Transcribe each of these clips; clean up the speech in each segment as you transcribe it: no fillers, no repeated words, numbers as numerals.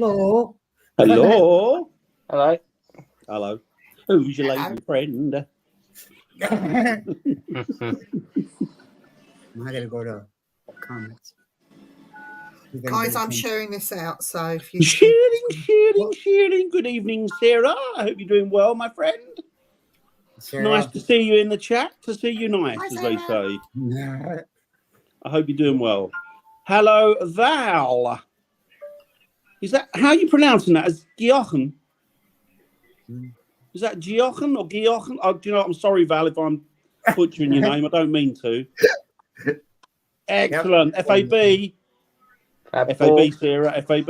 Hello. Hello. Hello. Hello. Who's your lady friend? I gotta go to comments. Guys, I'm sharing this out, so if you Sharing. Good evening, Sarah. I hope you're doing well, my friend. Sarah. Nice to see you in the chat. To see you nice, Hi, as they say. Yeah. I hope you're doing well. Hello, Val. Is that how are you pronouncing that? As Giochen? Is that Giochen or Giochen? Oh, do you know what? I'm sorry, Val, if I'm butchering your name. I don't mean to. Excellent. Yep. FAB. FAB, Sarah. FAB.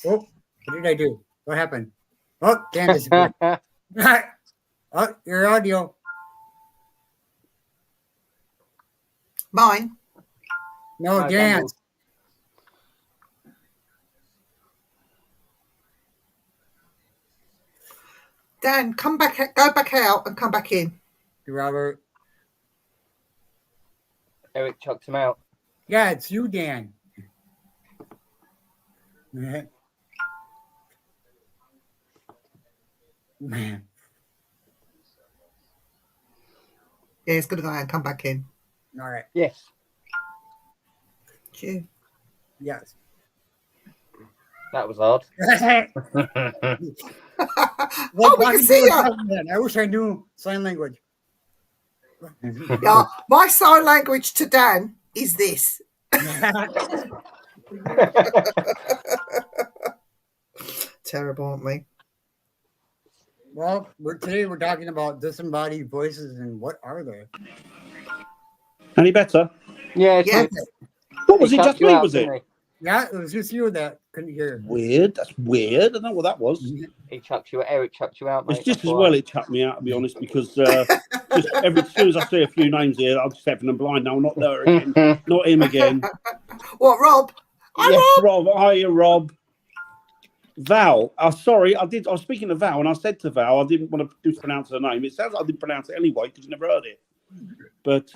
Oh, what did I do? What happened? Oh, Dan disappeared. Oh, your audio. mine. No, No, Dan's. Dan, come back, go back out and come back in. Robert. Eric chucked him out. Yeah, it's you, Dan. Man. Yeah, it's gonna go out and come back in. All right. Yes. Thank you. Yes. That was hard. Oh, we can see you. I wish I knew sign language. Yeah, my sign language to Dan is this. Terrible, aren't we? Well, today we're talking about disembodied voices and what are they? Any better? Yeah. Yes. What was it? Just me, was it? Yeah, it was just you that couldn't hear. Weird. That's weird. I don't know what that was. He chucked you. Eric chucked you out, mate. It's just as well it chucked me out, to be honest, because just as soon as I see a few names here, I'll just step in and blind. No, not there again. Not him again. What, Rob? Hi, Yes, Rob. Rob. Hiya, Rob. Val. Sorry, I was speaking to Val, and I said to Val, I didn't want to mispronounce her name. It sounds like I didn't pronounce it anyway because you never heard it. But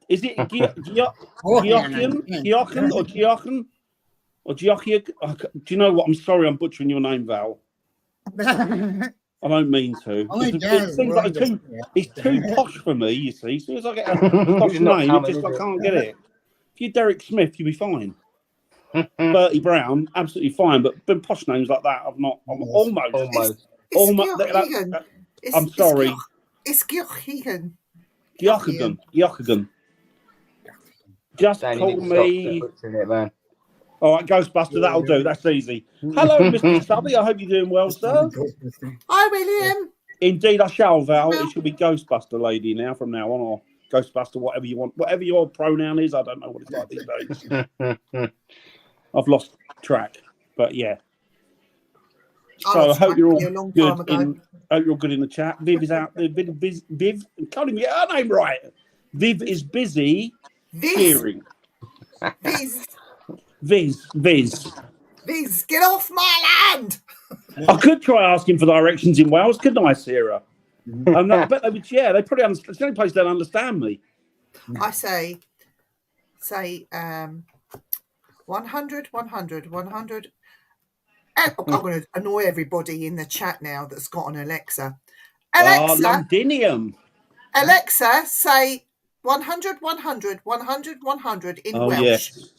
is it Giochen or Giochen? Or Giochia? Do you know what? I'm sorry, I'm butchering your name, Val. I don't mean to. It's too posh for me, you see. As soon as I get a posh name, I can't get it. If you're Derek Smith, you'll be fine. Bertie Brown, absolutely fine. But posh names like that, I'm almost. I'm sorry. It's Giochigan. Giochigan. Just call me. All right, Ghostbuster, that'll do. That's easy. Hello, Mr. Stubby. I hope you're doing well, sir. Hi, William. Indeed, I shall, Val. It should be Ghostbuster Lady now, from now on, or Ghostbuster, whatever you want. Whatever your pronoun is, I don't know what it's like these days. I've lost track, but yeah. So I hope you're all good. Hope you're all good in the chat. Viv is out there. Viv, can't even get her name right. Viv is busy cheering. Viz, get off my land! I could try asking for directions in Wales, couldn't I, Sarah? But they would, they probably understand. It's the only place they'll understand me. I say 100. I'm going to annoy everybody in the chat now that's got an Alexa. Alexa, Londinium. Alexa, say 100 in Welsh. Yes.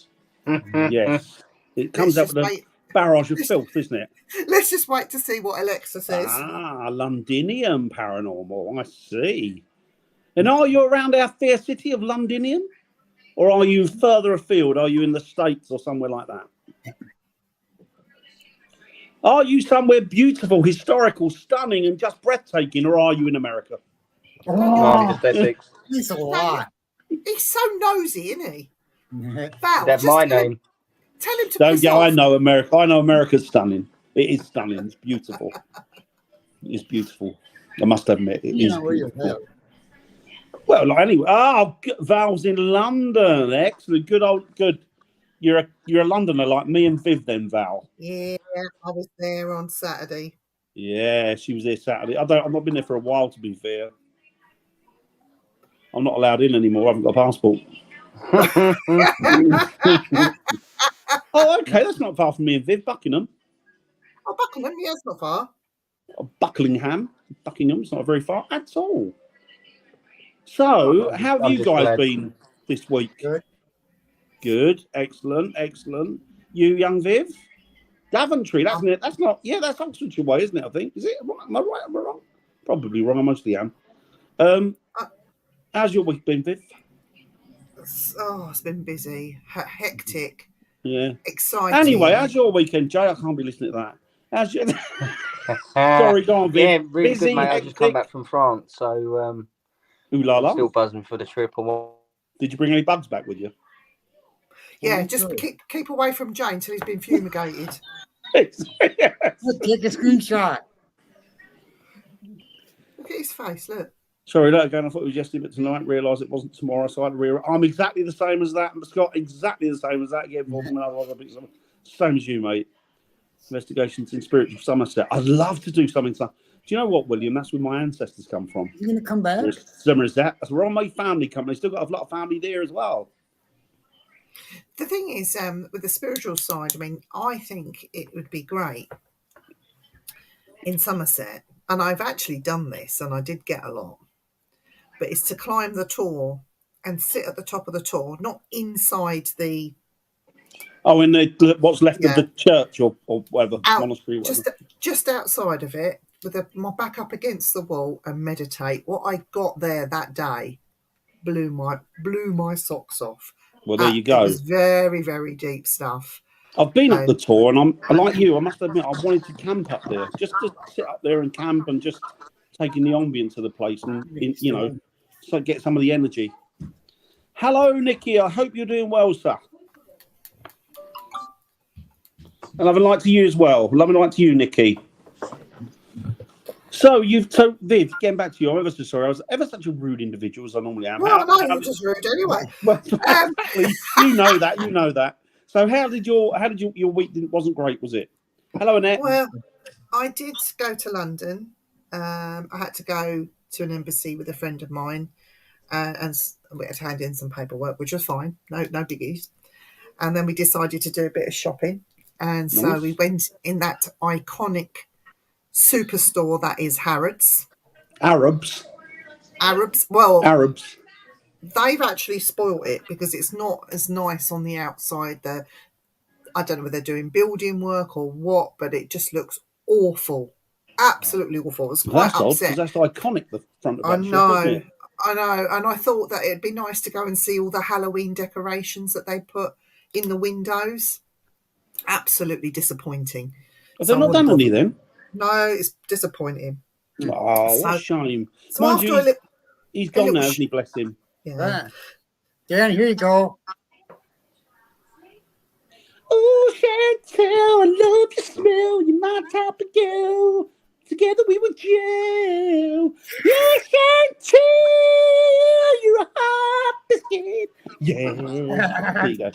Yes. It comes up with a barrage of filth, isn't it? Let's just wait to see what Alexa says. Londinium paranormal. I see. And are you around our fair city of Londinium? Or are you further afield? Are you in the States or somewhere like that? Are you somewhere beautiful, historical, stunning, and just breathtaking? Or are you in America? He's a lot. He's so nosy, isn't he? Val, that's my name. Tell him to piss off. I know America. I know America's stunning. It is stunning. It's beautiful. It's beautiful. I must admit, it is beautiful. Well, anyway. Val's in London. Excellent. Good. You're a Londoner like me and Viv then, Val. Yeah, I was there on Saturday. Yeah, she was there Saturday. I've not been there for a while, to be fair. I'm not allowed in anymore. I haven't got a passport. Oh, okay, that's not far from me and Viv. Buckingham. Oh, Buckingham, yeah, it's not far. Bucklingham. Buckingham's not very far at all. So, how have I'm you just guys glad. been this week? Good. Good. Excellent. Excellent. You, young Viv? Daventry, that's it. That's not. Yeah, that's Oxfordshire way, isn't it? I think. Is it? Am I right? Am I wrong? Probably wrong. I mostly am. How's your week been, Viv? It's been busy, hectic, Yeah. exciting. Anyway, how's your weekend, Jay? I can't be listening to that. How's your? Sorry, go on, Viv. Yeah, really Busy, good, mate. I just come hectic? back from France, so Ooh la I'm la. still buzzing for the trip. Did you bring any bugs back with you? Yeah, Oh, just good. keep away from Jane until he's been fumigated. Yes. Take a screenshot. Look at his face, look. Sorry, that again. I thought it was yesterday, but tonight realised it wasn't tomorrow, so I had to I'm exactly the same as that, Scott. Exactly the same as that. Again, same as you, mate. Investigations in Spiritual Somerset. I'd love to do something. Do you know what, William? That's where my ancestors come from. You're gonna come back? Somerset. That's where all my family come. They still got a lot of family there as well. The thing is, with the spiritual side, I mean, I think it would be great in Somerset, and I've actually done this, and I did get a lot, but it's to climb the tor and sit at the top of the tor, not inside the... Oh, in the what's left of Yeah. the church or whatever, Out, monastery, whatever. just outside of it, with my back up against the wall and meditate. What I got there that day blew my socks off. Well, there you go. It was very, very deep stuff. I've been up the tour, and I'm like you. I must admit, I wanted to camp up there, just to sit up there and camp and just taking the ambience of the place, and so get some of the energy. Hello, Nikki. I hope you're doing well, sir. And loving light to you as well. Loving light to you, Nikki. So Viv, getting back to you, I'm ever so sorry. I was ever such a rude individual as I normally am. Well, no, you're just rude anyway. Well, you know that. So how did your week wasn't great, was it? Hello, Annette. Well, I did go to London. I had to go to an embassy with a friend of mine, and we had to hand in some paperwork, which was fine. No biggies. And then we decided to do a bit of shopping, and so Nice. we went in that iconic superstore that is Harrods. Arabs. Well, Arabs. they've actually spoilt it because it's not as nice on the outside. I don't know whether they're doing building work or what, but it just looks awful. Absolutely awful. I was quite That's odd, upset. because that's iconic, the front of that I shop, know, isn't it? I know. And I thought that it'd be nice to go and see all the Halloween decorations that they put in the windows. Absolutely disappointing. Have they not done any then? No, it's disappointing. Oh, what a shame. So Mind after you, he's gone now, little hasn't he? Bless him. yeah. Dan, here you go. Oh, Chantel, I love your smell. You're my type of girl. Together we were jail. Yeah, Chantel, you're a hot biscuit. Yeah. There you go.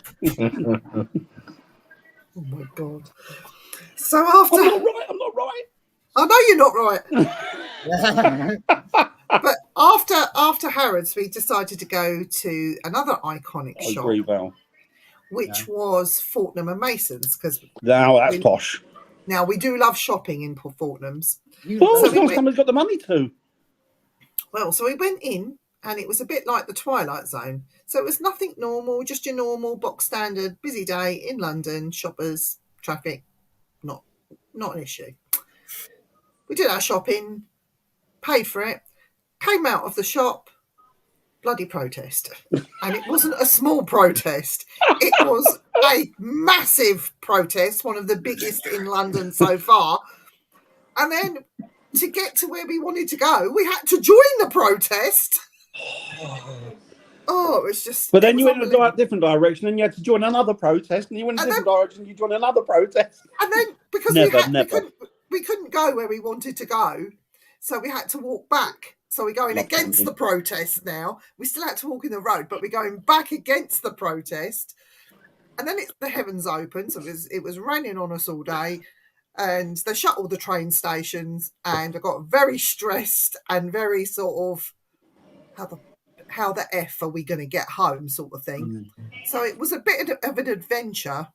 Oh my God. So after I'm not right. I know you're not right. But after Harrods, we decided to go to another iconic I shop, agree, Val. which was Fortnum and Mason's, because Now that's posh. now we do love shopping in Fortnum's. Well, So somebody's got the money to. Well, so we went in, and it was a bit like the Twilight Zone. So it was nothing normal, just your normal box standard busy day in London. Shoppers, traffic, not an issue. We did our shopping, paid for it, came out of the shop, bloody protest. And it wasn't a small protest. It was a massive protest, one of the biggest in London so far. And then to get to where we wanted to go, we had to join the protest. Oh, it was just... But then you went in a different direction and you had to join another protest, and you went in a different direction, you joined another protest. And then, because we couldn't go where we wanted to go, so we had to walk back. So we're going against the protest now. We still had to walk in the road, but we're going back against the protest. And then the heavens opened, so it was raining on us all day, and they shut all the train stations, and I got very stressed and very sort of, how the F are we going to get home sort of thing. So it was a bit of an adventure.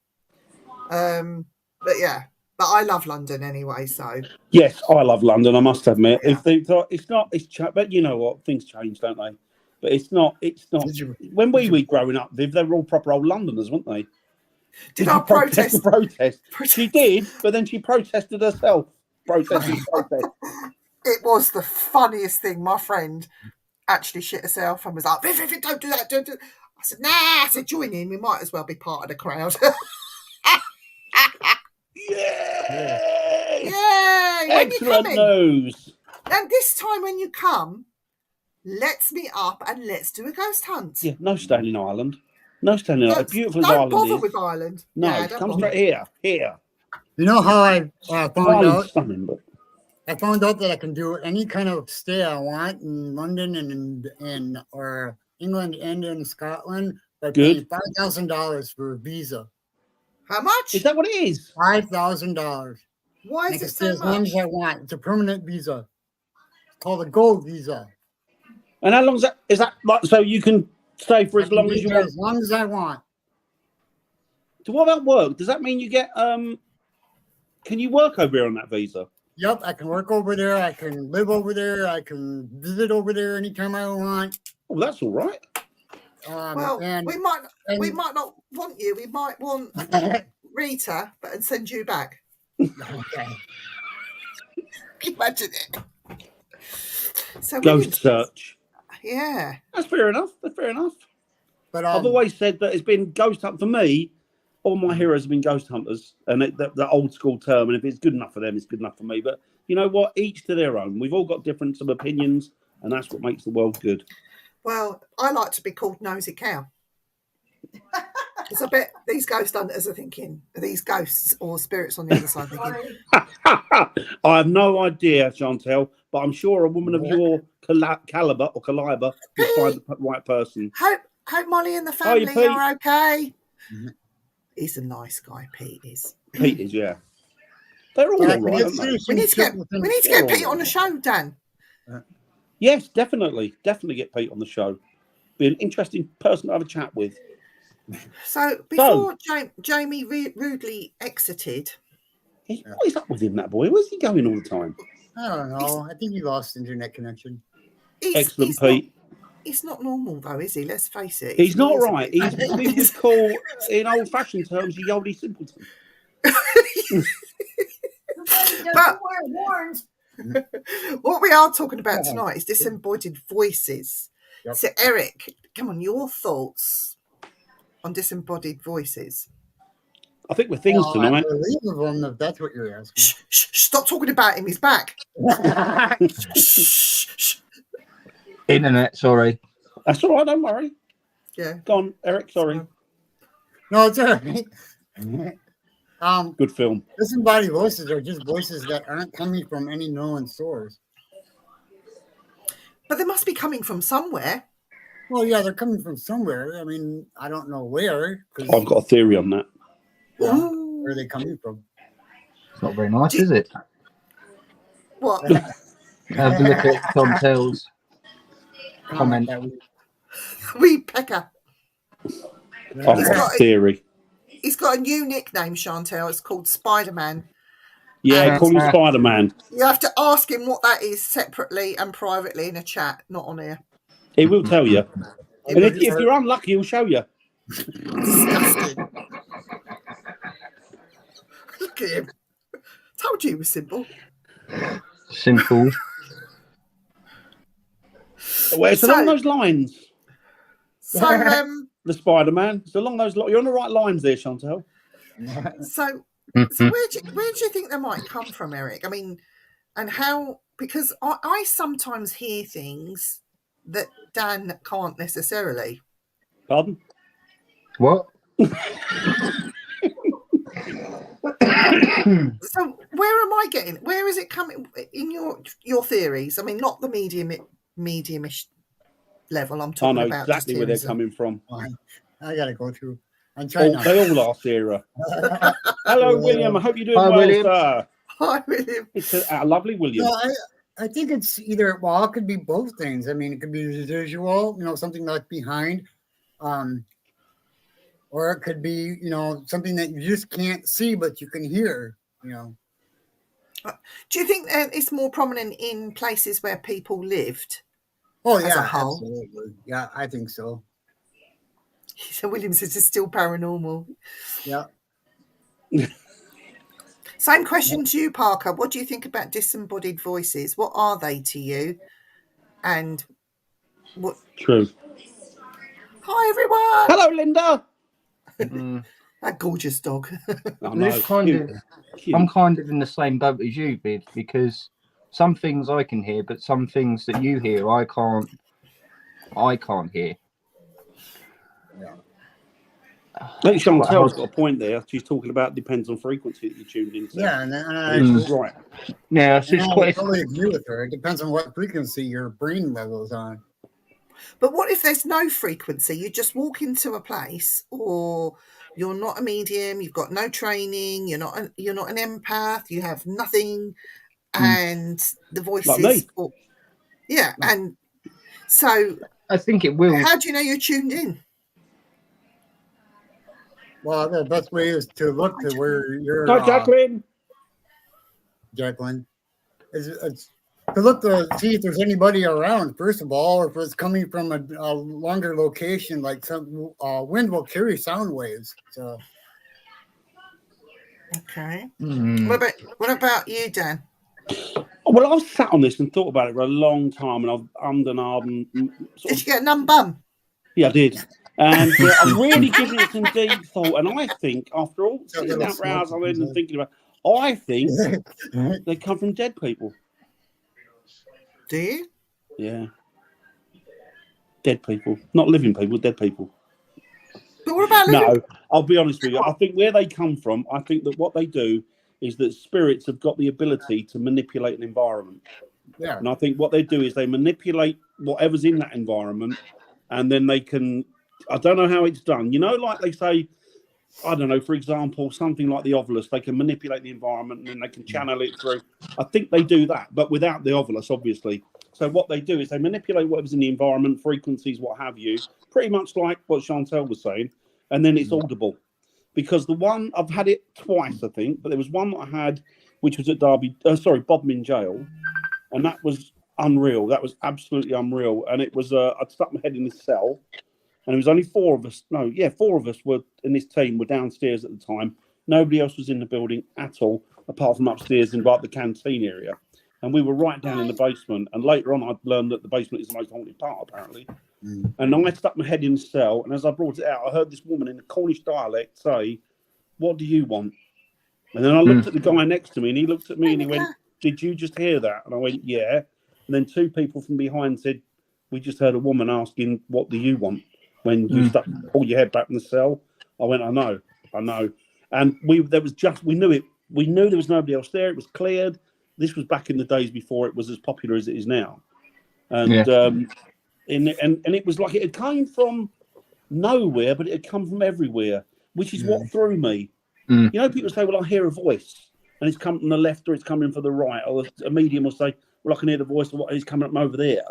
But yeah, but I love London anyway. So Yes, I love London. I must admit, Yeah. if they thought it's not, but you know what? Things change, don't they? But it's not. It's not. When we were growing up, they were all proper old Londoners, weren't they? did I protest? Protest. She did, but then she protested herself. Protest. It was the funniest thing. My friend actually shit herself and was like, "Viv, don't do that, don't do that." I said, nah, I said, join in. We might as well be part of the crowd. Yay! Yay! When you come Excellent in. news. And this time when you come, let's meet up and let's do a ghost hunt. Yeah, no staying in Ireland. No staying in Ireland. Beautiful as Don't Ireland bother is. with Ireland. No, Yeah, don't come bother. straight here. Here. You know how I found Ireland's out? stunning, but I found out that I can do any kind of stay I want in London and in or England and in Scotland by paying Good. $5,000 for a visa. How much? is that what it is? $5,000. Why I is can it stay so as long much? as I want. It's a permanent visa. It's called a gold visa. And how long is that? Is that like so you can stay for I as can long be as you there want? as long as I want. So what about work? Does that mean you get can you work over here on that visa? Yep, I can work over there. I can live over there. I can visit over there anytime I want. Oh, that's all right. Well, and we might not want you. We might want Rita, but and send you back. okay. Imagine it. So Ghost search. Yeah. That's fair enough. That's fair enough. But I've always said that it's been ghost hunt for me. All my heroes have been ghost hunters, and the old school term. And if it's good enough for them, it's good enough for me. But you know what? Each to their own. We've all got different some opinions, and that's what makes the world good. Well, I like to be called Nosy Cow. Because I bet these ghost hunters are thinking, are these ghosts or spirits on the other side thinking, I have no idea, Chantel, but I'm sure a woman of your caliber or caliber will find the right person. hope Molly and the family Pete. are okay. He's a nice guy, Pete is. Pete is, yeah. They're all right, aren't they? We need to get Pete on the show, Dan. Yes, definitely. Definitely get Pete on the show. Be an interesting person to have a chat with. So before Jamie rudely exited, what is up with him, that boy? Where's he going all the time? I don't know. I think he lost internet connection. Excellent, Pete. He's not normal though, is he? Let's face it. He's not right. He's what we would call, in old-fashioned terms, a Yodie simpleton. But what we are talking about tonight is disembodied voices. Yep. So, Eric, come on, your thoughts on disembodied voices? I think we're things tonight. I believe of him, if that's what you're asking. Shh, stop talking about him. He's back. Shh. Internet, sorry. That's all right. Don't worry. Yeah. Go on, Eric. Sorry. No, it's all right. Good film. Disembodied voices are just voices that aren't coming from any known source. But they must be coming from somewhere. Well, yeah, they're coming from somewhere. I mean, I don't know where. I've got a theory on that. Where are they coming from? It's not very nice, is it? What? Have a look at Tom Tell's comment. Wee Pecker. I've got a theory. He's got a new nickname, Chantel. It's called Spider-Man. Yeah, call him Spider-Man. You have to ask him what that is separately and privately in a chat, not on here. He will tell you. And if you're unlucky, he'll show you. Disgusting. Look at him. Told you he was simple. Simple. Well, it's along those lines. So, the Spider-Man. It's along those lines. You're on the right lines there, Chantel. So where do you think they might come from, Eric? I mean, and how? Because I sometimes hear things that Dan can't necessarily. Pardon? What? So where am I getting? Where is it coming in your theories? I mean, not the mediumish level. I'm talking I know about exactly where they're coming from. I gotta go through. I'm trying. They all are, Sarah. Hello, William. I hope you're doing well, William. sir. Hi, William. It's a lovely William. No, I think it's either. Well, it could be both things. I mean, it could be visual. Something that's behind. or it could be, you know, something that you just can't see but you can hear. You know. Do you think it's more prominent in places where people lived? Oh As a yeah, whole? absolutely. Yeah, I think so. So William says it's still paranormal. Yeah. Same question to you, Parker. What do you think about disembodied voices? What are they to you? And what? True. Hi, everyone. Hello, Linda. That gorgeous dog. Oh, no, This kind cute, of, cute. I'm kind of in the same boat as you, Viv, because some things I can hear, but some things that you hear, I can't hear. I think Quite Chantel's hard. got a point there. She's talking about depends on frequency that you tuned into. Yeah, and She's right. Yeah, it's I just quite. totally agree with her. It depends on what frequency your brain level is on. But what if there's no frequency? You just walk into a place, or you're not a medium, you've got no training, you're not an empath, you have nothing, and the voices. Like me. Yeah, and so I think it will. how do you know you're tuned in? Well, the best way is to look to where you're, Hi, Jacqueline. Jacqueline, it's to look to see if there's anybody around, first of all, or if it's coming from a longer location, like some wind will carry sound waves. So, Okay. What about you, Dan? Well, I've sat on this and thought about it for a long time, and I've ummed and ahed. Did you get a numb bum? Yeah, I did. And I've really given it some deep thought. And I think, after all sitting out for hours, I've been thinking about, I think they come from dead people. Do you? Yeah. Dead people. Not living people, dead people. But what about living? No, I'll be honest with you. I think where they come from, I think that what they do is that spirits have got the ability to manipulate an environment. yeah. And I think what they do is they manipulate whatever's in that environment, and then they can, I don't know how it's done. You know, like they say, I don't know, for example, something like the Ovilus, they can manipulate the environment and then they can channel it through. I think they do that, but without the Ovilus, obviously. So what they do is they manipulate whatever's in the environment, frequencies, what have you, pretty much like what Chantel was saying, and then it's audible. Because the one, I've had it twice, I think, but there was one that I had, which was at Bodmin Jail, and that was unreal. That was absolutely unreal. And it was, I'd stuck my head in this cell, and it was only four of us were in this team, were downstairs at the time. Nobody else was in the building at all, apart from upstairs in like the canteen area. And we were right down in the basement. And later on, I'd learned that the basement is the most haunted part, apparently. And I stuck my head in the cell, and as I brought it out, I heard this woman in the Cornish dialect say, "What do you want?" And then I looked at the guy next to me, and he looked at me and he went, "Did you just hear that?" And I went, "Yeah." And then two people from behind said, "We just heard a woman asking, 'What do you want?' when you pull your head back in the cell." I went, I know. And we knew it. We knew there was nobody else there. It was cleared. This was back in the days before it was as popular as it is now. And and it was like it had come from nowhere, but it had come from everywhere, which is what threw me. You know, people say, "Well, I hear a voice, and it's coming from the left or it's coming from the right," or a medium will say, "Well, I can hear the voice of what is coming from over there."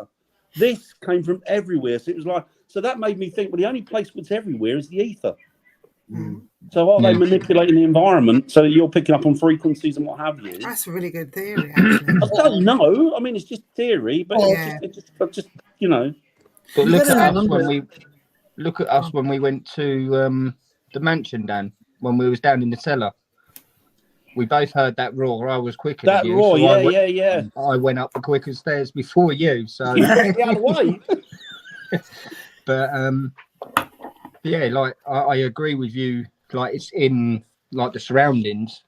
This came from everywhere, so it was like, so that made me think, well, the only place that's everywhere is the ether. So are they manipulating the environment so that you're picking up on frequencies and what have you? That's a really good theory, actually. I don't know. I mean, it's just theory, but it's just you know. But look at us when we went to the mansion, Dan. When we was down in the cellar, we both heard that roar. I was quicker That than you, roar, so yeah. I went up the quicker stairs before you. So The other way. But yeah, like I agree with you. Like it's in like the surroundings,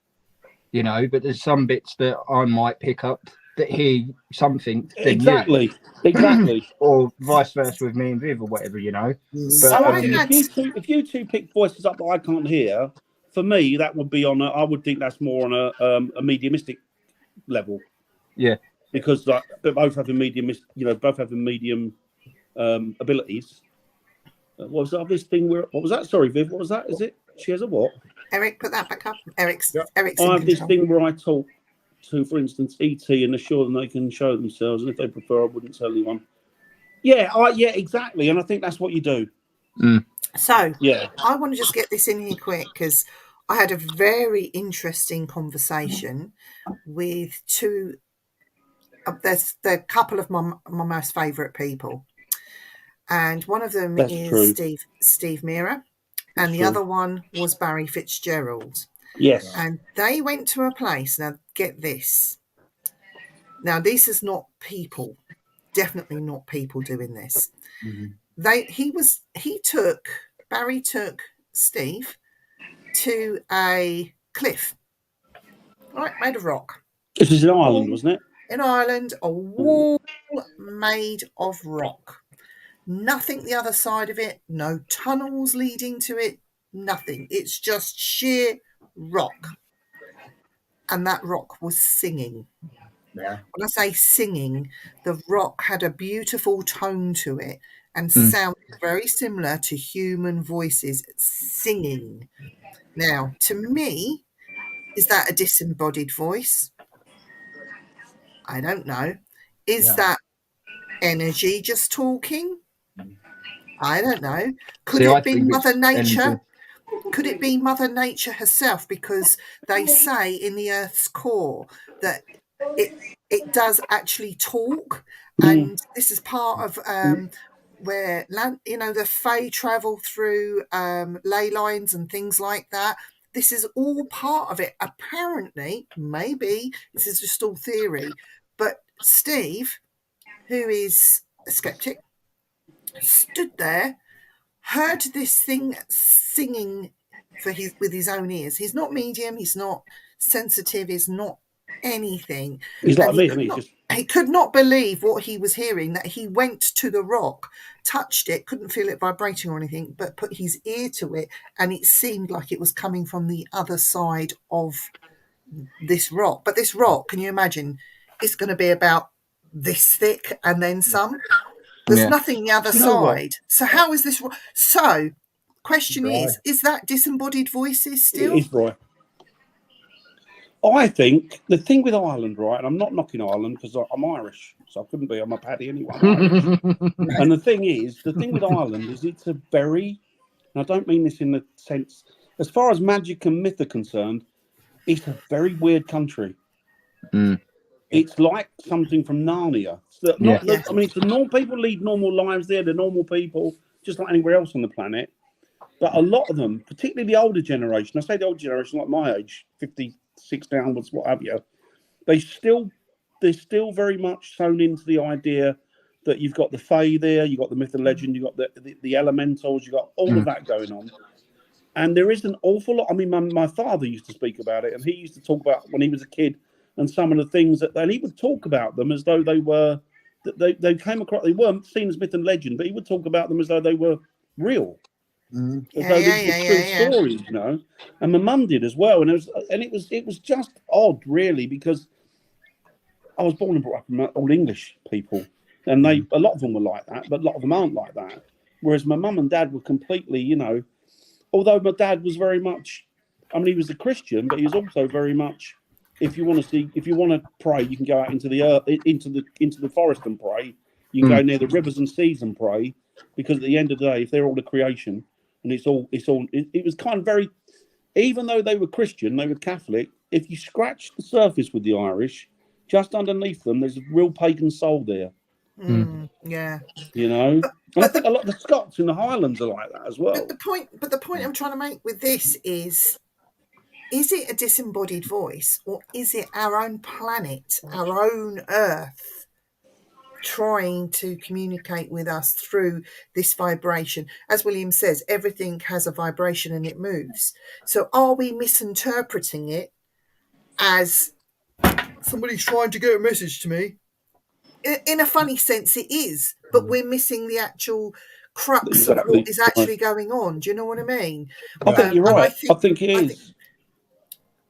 you know. But there's some bits that I might pick up that hear something. Exactly. Or vice versa with me and Viv or whatever, you know. So But if you two pick voices up that I can't hear, for me that would be on I would think that's more on a mediumistic level. Yeah. Because like both having medium abilities. What was that? This thing where? What was that? Sorry, Viv. What was that? Is it? She has a what? Eric, put that back up. Eric's I have in this control. thing where I talk to, for instance, ET and assure them they can show themselves, and if they prefer, I wouldn't tell anyone. Yeah, exactly. And I think that's what you do. So Yeah. I want to just get this in here quick because I had a very interesting conversation with two. There's a couple of my most favourite people, and one of them That's is true. Steve Mira, That's and the true. other one was Barry Fitzgerald. Yes. And they went to a place. Now, get this. Now, this is not people. Definitely not people doing this. Barry took Steve to a cliff, right, made of rock. This is in Ireland, Wall wasn't it? in Ireland, a wall made of rock. Nothing the other side of it, no tunnels leading to it, nothing. It's just sheer rock. And that rock was singing. Yeah. When I say singing, the rock had a beautiful tone to it and sounded very similar to human voices singing. Now, to me, is that a disembodied voice? I don't know. Is that energy just talking? I don't know. Could See, I it be think it's Mother Nature? energy. Could it be Mother Nature herself? Because they say in the Earth's core that it does actually talk, and this is part of where the Fae travel through ley lines and things like that. This is all part of it. Apparently, maybe this is just all theory, but Steve, who is a skeptic, stood there, heard this thing singing with his own ears. He's not medium, he's not sensitive, he's not anything. He's like And me, isn't he? he could not believe what he was hearing, that he went to the rock, touched it, couldn't feel it vibrating or anything, but put his ear to it, and it seemed like it was coming from the other side of this rock. But this rock, can you imagine, it's going to be about this thick and then some. There's nothing the other side. So how is this? So, question is that disembodied voices still? It is, Roy. I think the thing with Ireland, right, and I'm not knocking Ireland because I'm Irish, so I couldn't be. I'm a paddy anyway. And the thing with Ireland is it's a very, and I don't mean this in the sense, as far as magic and myth are concerned, it's a very weird country. It's like something from Narnia. I mean, it's the normal people lead normal lives there. They're normal people, just like anywhere else on the planet. But a lot of them, particularly the older generation, I say the older generation, like my age, 56 downwards, what have you, they're still very much sewn into the idea that you've got the Fae there, you've got the myth and legend, you've got the elementals, you've got all of that going on. And there is an awful lot. I mean, my father used to speak about it, and he used to talk about when he was a kid and some of the things and he would talk about them as though they were, that they came across, they weren't seen as myth and legend, but he would talk about them as though they were real. As though these were true stories, you know. And my mum did as well. And it was just odd, really, because I was born and brought up in all English people. And a lot of them were like that, but a lot of them aren't like that. Whereas my mum and dad were completely, you know, although my dad was very much, I mean, he was a Christian, but he was also very much, if you want to pray, you can go out into the earth, into the forest and pray. You can go near the rivers and seas and pray, because at the end of the day, if they're all the creation, and it was kind of very, even though they were Christian, they were Catholic. If you scratch the surface with the Irish, just underneath them, there's a real pagan soul there. Yeah, you know. And I think a lot of the Scots in the Highlands are like that as well. But the point I'm trying to make with this is it a disembodied voice, or is it our own planet, our own Earth, trying to communicate with us through this vibration? As William says, everything has a vibration and it moves. So are we misinterpreting it as somebody's trying to get a message to me? In a funny sense, it is, but we're missing the actual crux of what is actually going on. Do you know what I mean? I think you're right. I think it is.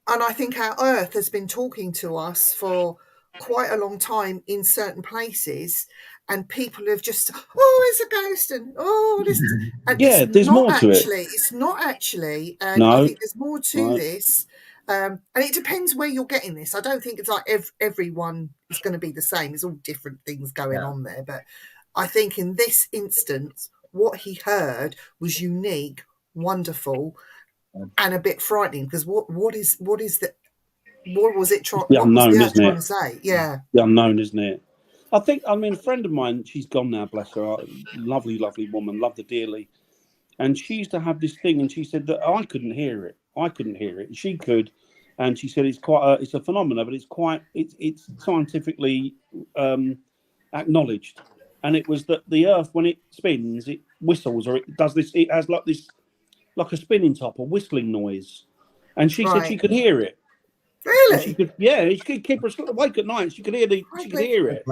And I think our Earth has been talking to us for quite a long time in certain places, and people have just, it's a ghost, and this. And there's more to it. It's not actually, and I think there's more to this. And it depends where you're getting this. I don't think it's like everyone is going to be the same. There's all different things going on there. But I think in this instance, what he heard was unique, wonderful, and a bit frightening. Because what was it The unknown, isn't trying it? to say? Yeah. The unknown, isn't it? I mean, a friend of mine, she's gone now, bless her, lovely, lovely woman, loved her dearly. And she used to have this thing, and she said that I couldn't hear it. And she could. And she said it's a phenomena, but it's scientifically acknowledged. And it was that the Earth, when it spins, it whistles, or it does this. It has like a spinning top, a whistling noise. And she said she could hear it. Really? And she could keep her awake at night. She could hear it.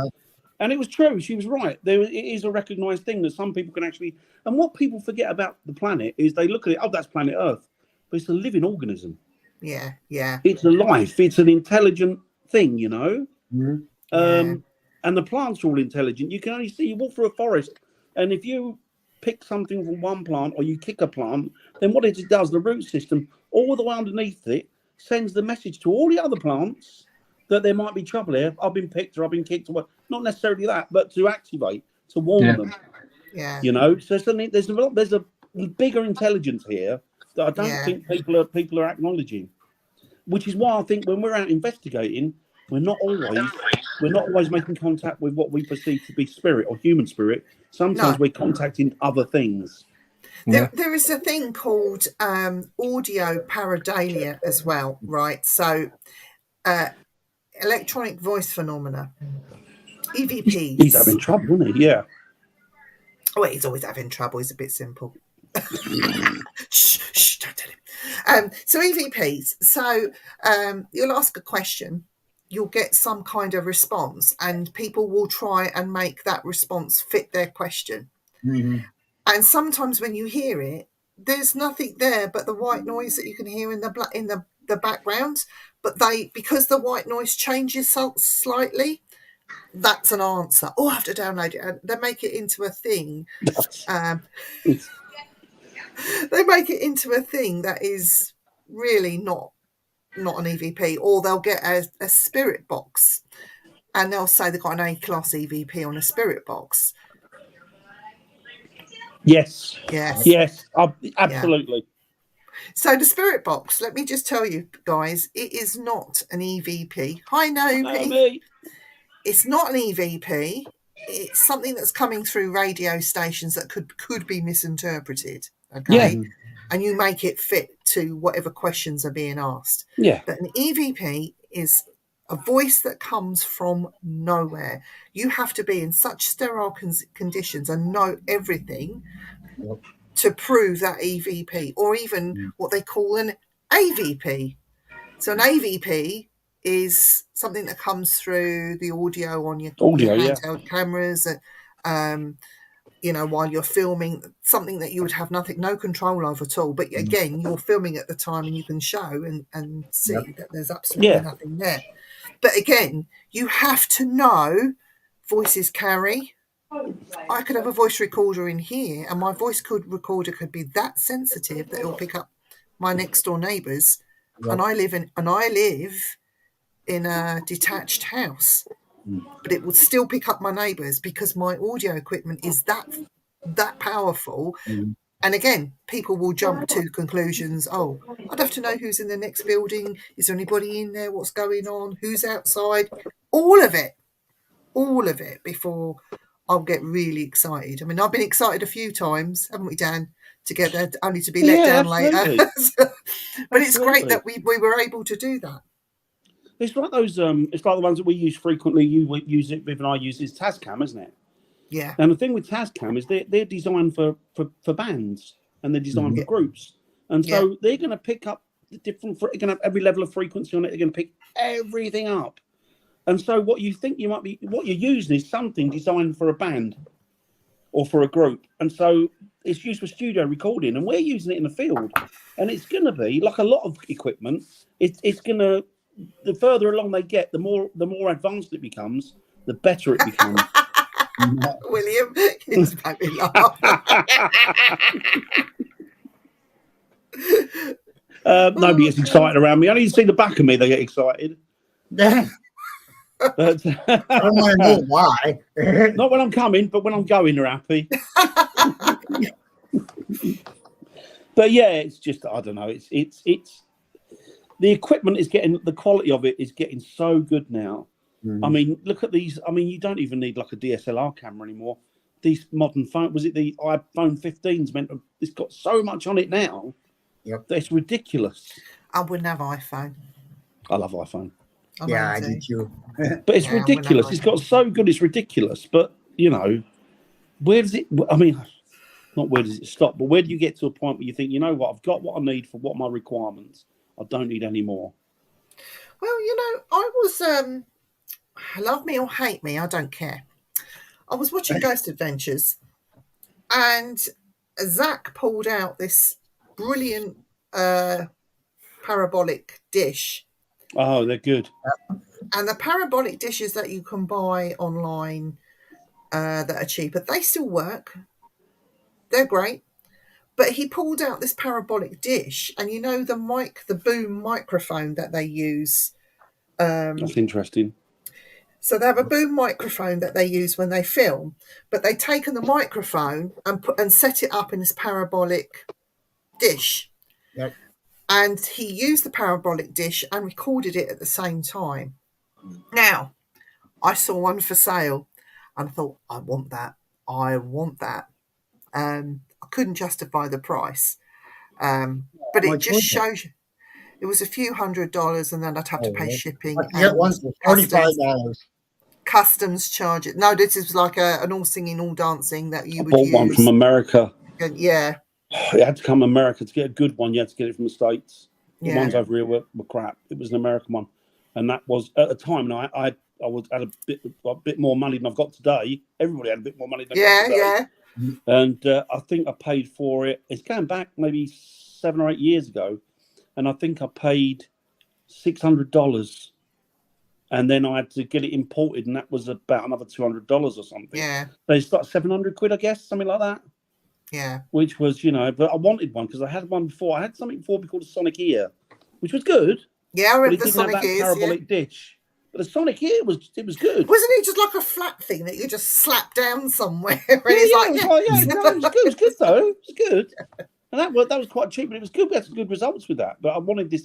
And it was true. She was right. It is a recognised thing that some people can actually. And what people forget about the planet is they look at it. Oh, that's planet Earth, but it's a living organism. Yeah, yeah. It's a life. It's an intelligent thing, you know. Mm-hmm. And the plants are all intelligent. You can only see. You walk through a forest, and if you pick something from one plant or you kick a plant, then what it does, the root system, all the way underneath it, sends the message to all the other plants that there might be trouble here. I've been picked or I've been kicked, or not necessarily that, but to activate, to warn them. Yeah. You know, so there's a bigger intelligence here that I don't think people are acknowledging. Which is why I think when we're out investigating, we're not always making contact with what we perceive to be spirit or human spirit. Sometimes we're contacting other things. There is a thing called audio pareidolia as well, right? So electronic voice phenomena, EVPs. He's having trouble, isn't he? Yeah. Oh, he's always having trouble. He's a bit simple. Shh, don't tell him. So EVPs. So you'll ask a question, you'll get some kind of response, and people will try and make that response fit their question. Mm-hmm. And sometimes when you hear it, there's nothing there but the white noise that you can hear in the background. But because the white noise changes slightly, that's an answer. Oh, I have to download it. And they make it into a thing. They make it into a thing that is really not an EVP. Or they'll get a spirit box, and they'll say they've got an A-class EVP on a spirit box. Yes. Absolutely. So the spirit box, let me just tell you guys, it is not an EVP. Hi, Nopi. It's not an EVP. It's something that's coming through radio stations that could be misinterpreted. Okay. Yeah. And you make it fit to whatever questions are being asked. Yeah. But an EVP is a voice that comes from nowhere. You have to be in such sterile conditions and know everything to prove that EVP, or even what they call an AVP. So an AVP is something that comes through the audio on your handheld cameras, while you're filming, something that you would have no control of at all. But again, you're filming at the time and you can show and see that there's absolutely nothing there. But again, you have to know voices carry. I could have a voice recorder in here, and my voice recorder could be that sensitive that it will pick up my next door neighbours. And I live in a detached house, but it will still pick up my neighbours because my audio equipment is that powerful. And again, people will jump to conclusions. Oh, I'd have to know who's in the next building. Is there anybody in there? What's going on? Who's outside? All of it before I'll get really excited. I mean, I've been excited a few times, haven't we, Dan? Together, only to be let down later. But it's great that we were able to do that. It's like those. It's like the ones that we use frequently. You use it, Viv and I use is Tascam, isn't it? Yeah. And the thing with Tascam is they're designed for bands, and they're designed for groups, and so they're going to pick up the different. They're going to have every level of frequency on it. They're going to pick everything up, and so what you think you might be, what you're using is something designed for a band or for a group, and so it's used for studio recording, and we're using it in the field, and it's going to be like a lot of equipment. It's going to, the further along they get, the more advanced it becomes, the better it becomes. William, you just make me laugh. Nobody gets excited around me. I need to see the back of me. They get excited. But, I don't want to know why. not when I'm coming, but when I'm going, they're happy. But yeah, it's just, I don't know. It's the equipment is getting, the quality of it is getting so good now. I mean, look at these. I mean, you don't even need like a DSLR camera anymore. These modern phone, was it the iPhone 15's meant to, it's got so much on it now. Yep. That it's ridiculous. I wouldn't have iPhone. I love iPhone. Yeah, I did too. But it's Yeah, I wouldn't ridiculous. have It's got so good, it's ridiculous. But, you know, where does it, I mean, not where does it stop, but where do you get to a point where you think, you know what, I've got what I need for what my requirements. I don't need any more. Well, you know, I was, love me or hate me, I don't care. I was watching Ghost Adventures and Zach pulled out this brilliant parabolic dish. Oh, they're good. And the parabolic dishes that you can buy online that are cheaper, they still work. They're great. But he pulled out this parabolic dish, and you know the boom microphone that they use. That's interesting. So they have a boom microphone that they use when they film, but they've taken the microphone and set it up in this parabolic dish. Yep. And he used the parabolic dish and recorded it at the same time. Now, I saw one for sale and I thought, I want that. I couldn't justify the price. But it just shows you. It was a few $100s, and then I'd have to pay shipping. I get one for $45. Customs charges. No, this is like an all singing, all dancing that you would bought use. one from America. And, yeah. It had to come from America to get a good one. You had to get it from the States. The Yeah. ones over here were crap. It was an American one, and that was at the time. And I had a bit more money than I've got today. Everybody had a bit more money than I've got today. Yeah. And I think I paid for it. It's going back maybe 7 or 8 years ago, and I think I paid $600, and then I had to get it imported, and that was about another $200 or something. Yeah. So it's like 700 quid, I guess, something like that. Yeah. Which was, you know, but I wanted one because I had one before. I had something before called a Sonic Ear, which was good. Yeah, I But remember it the didn't Sonic have that ears. parabolic dish. But the Sonic Ear was good. Wasn't it just like a flat thing that you just slap down somewhere? And Yeah, it's it was good. It was good though. It was good. And that was quite cheap, but it was good. We had some good results with that. But I wanted this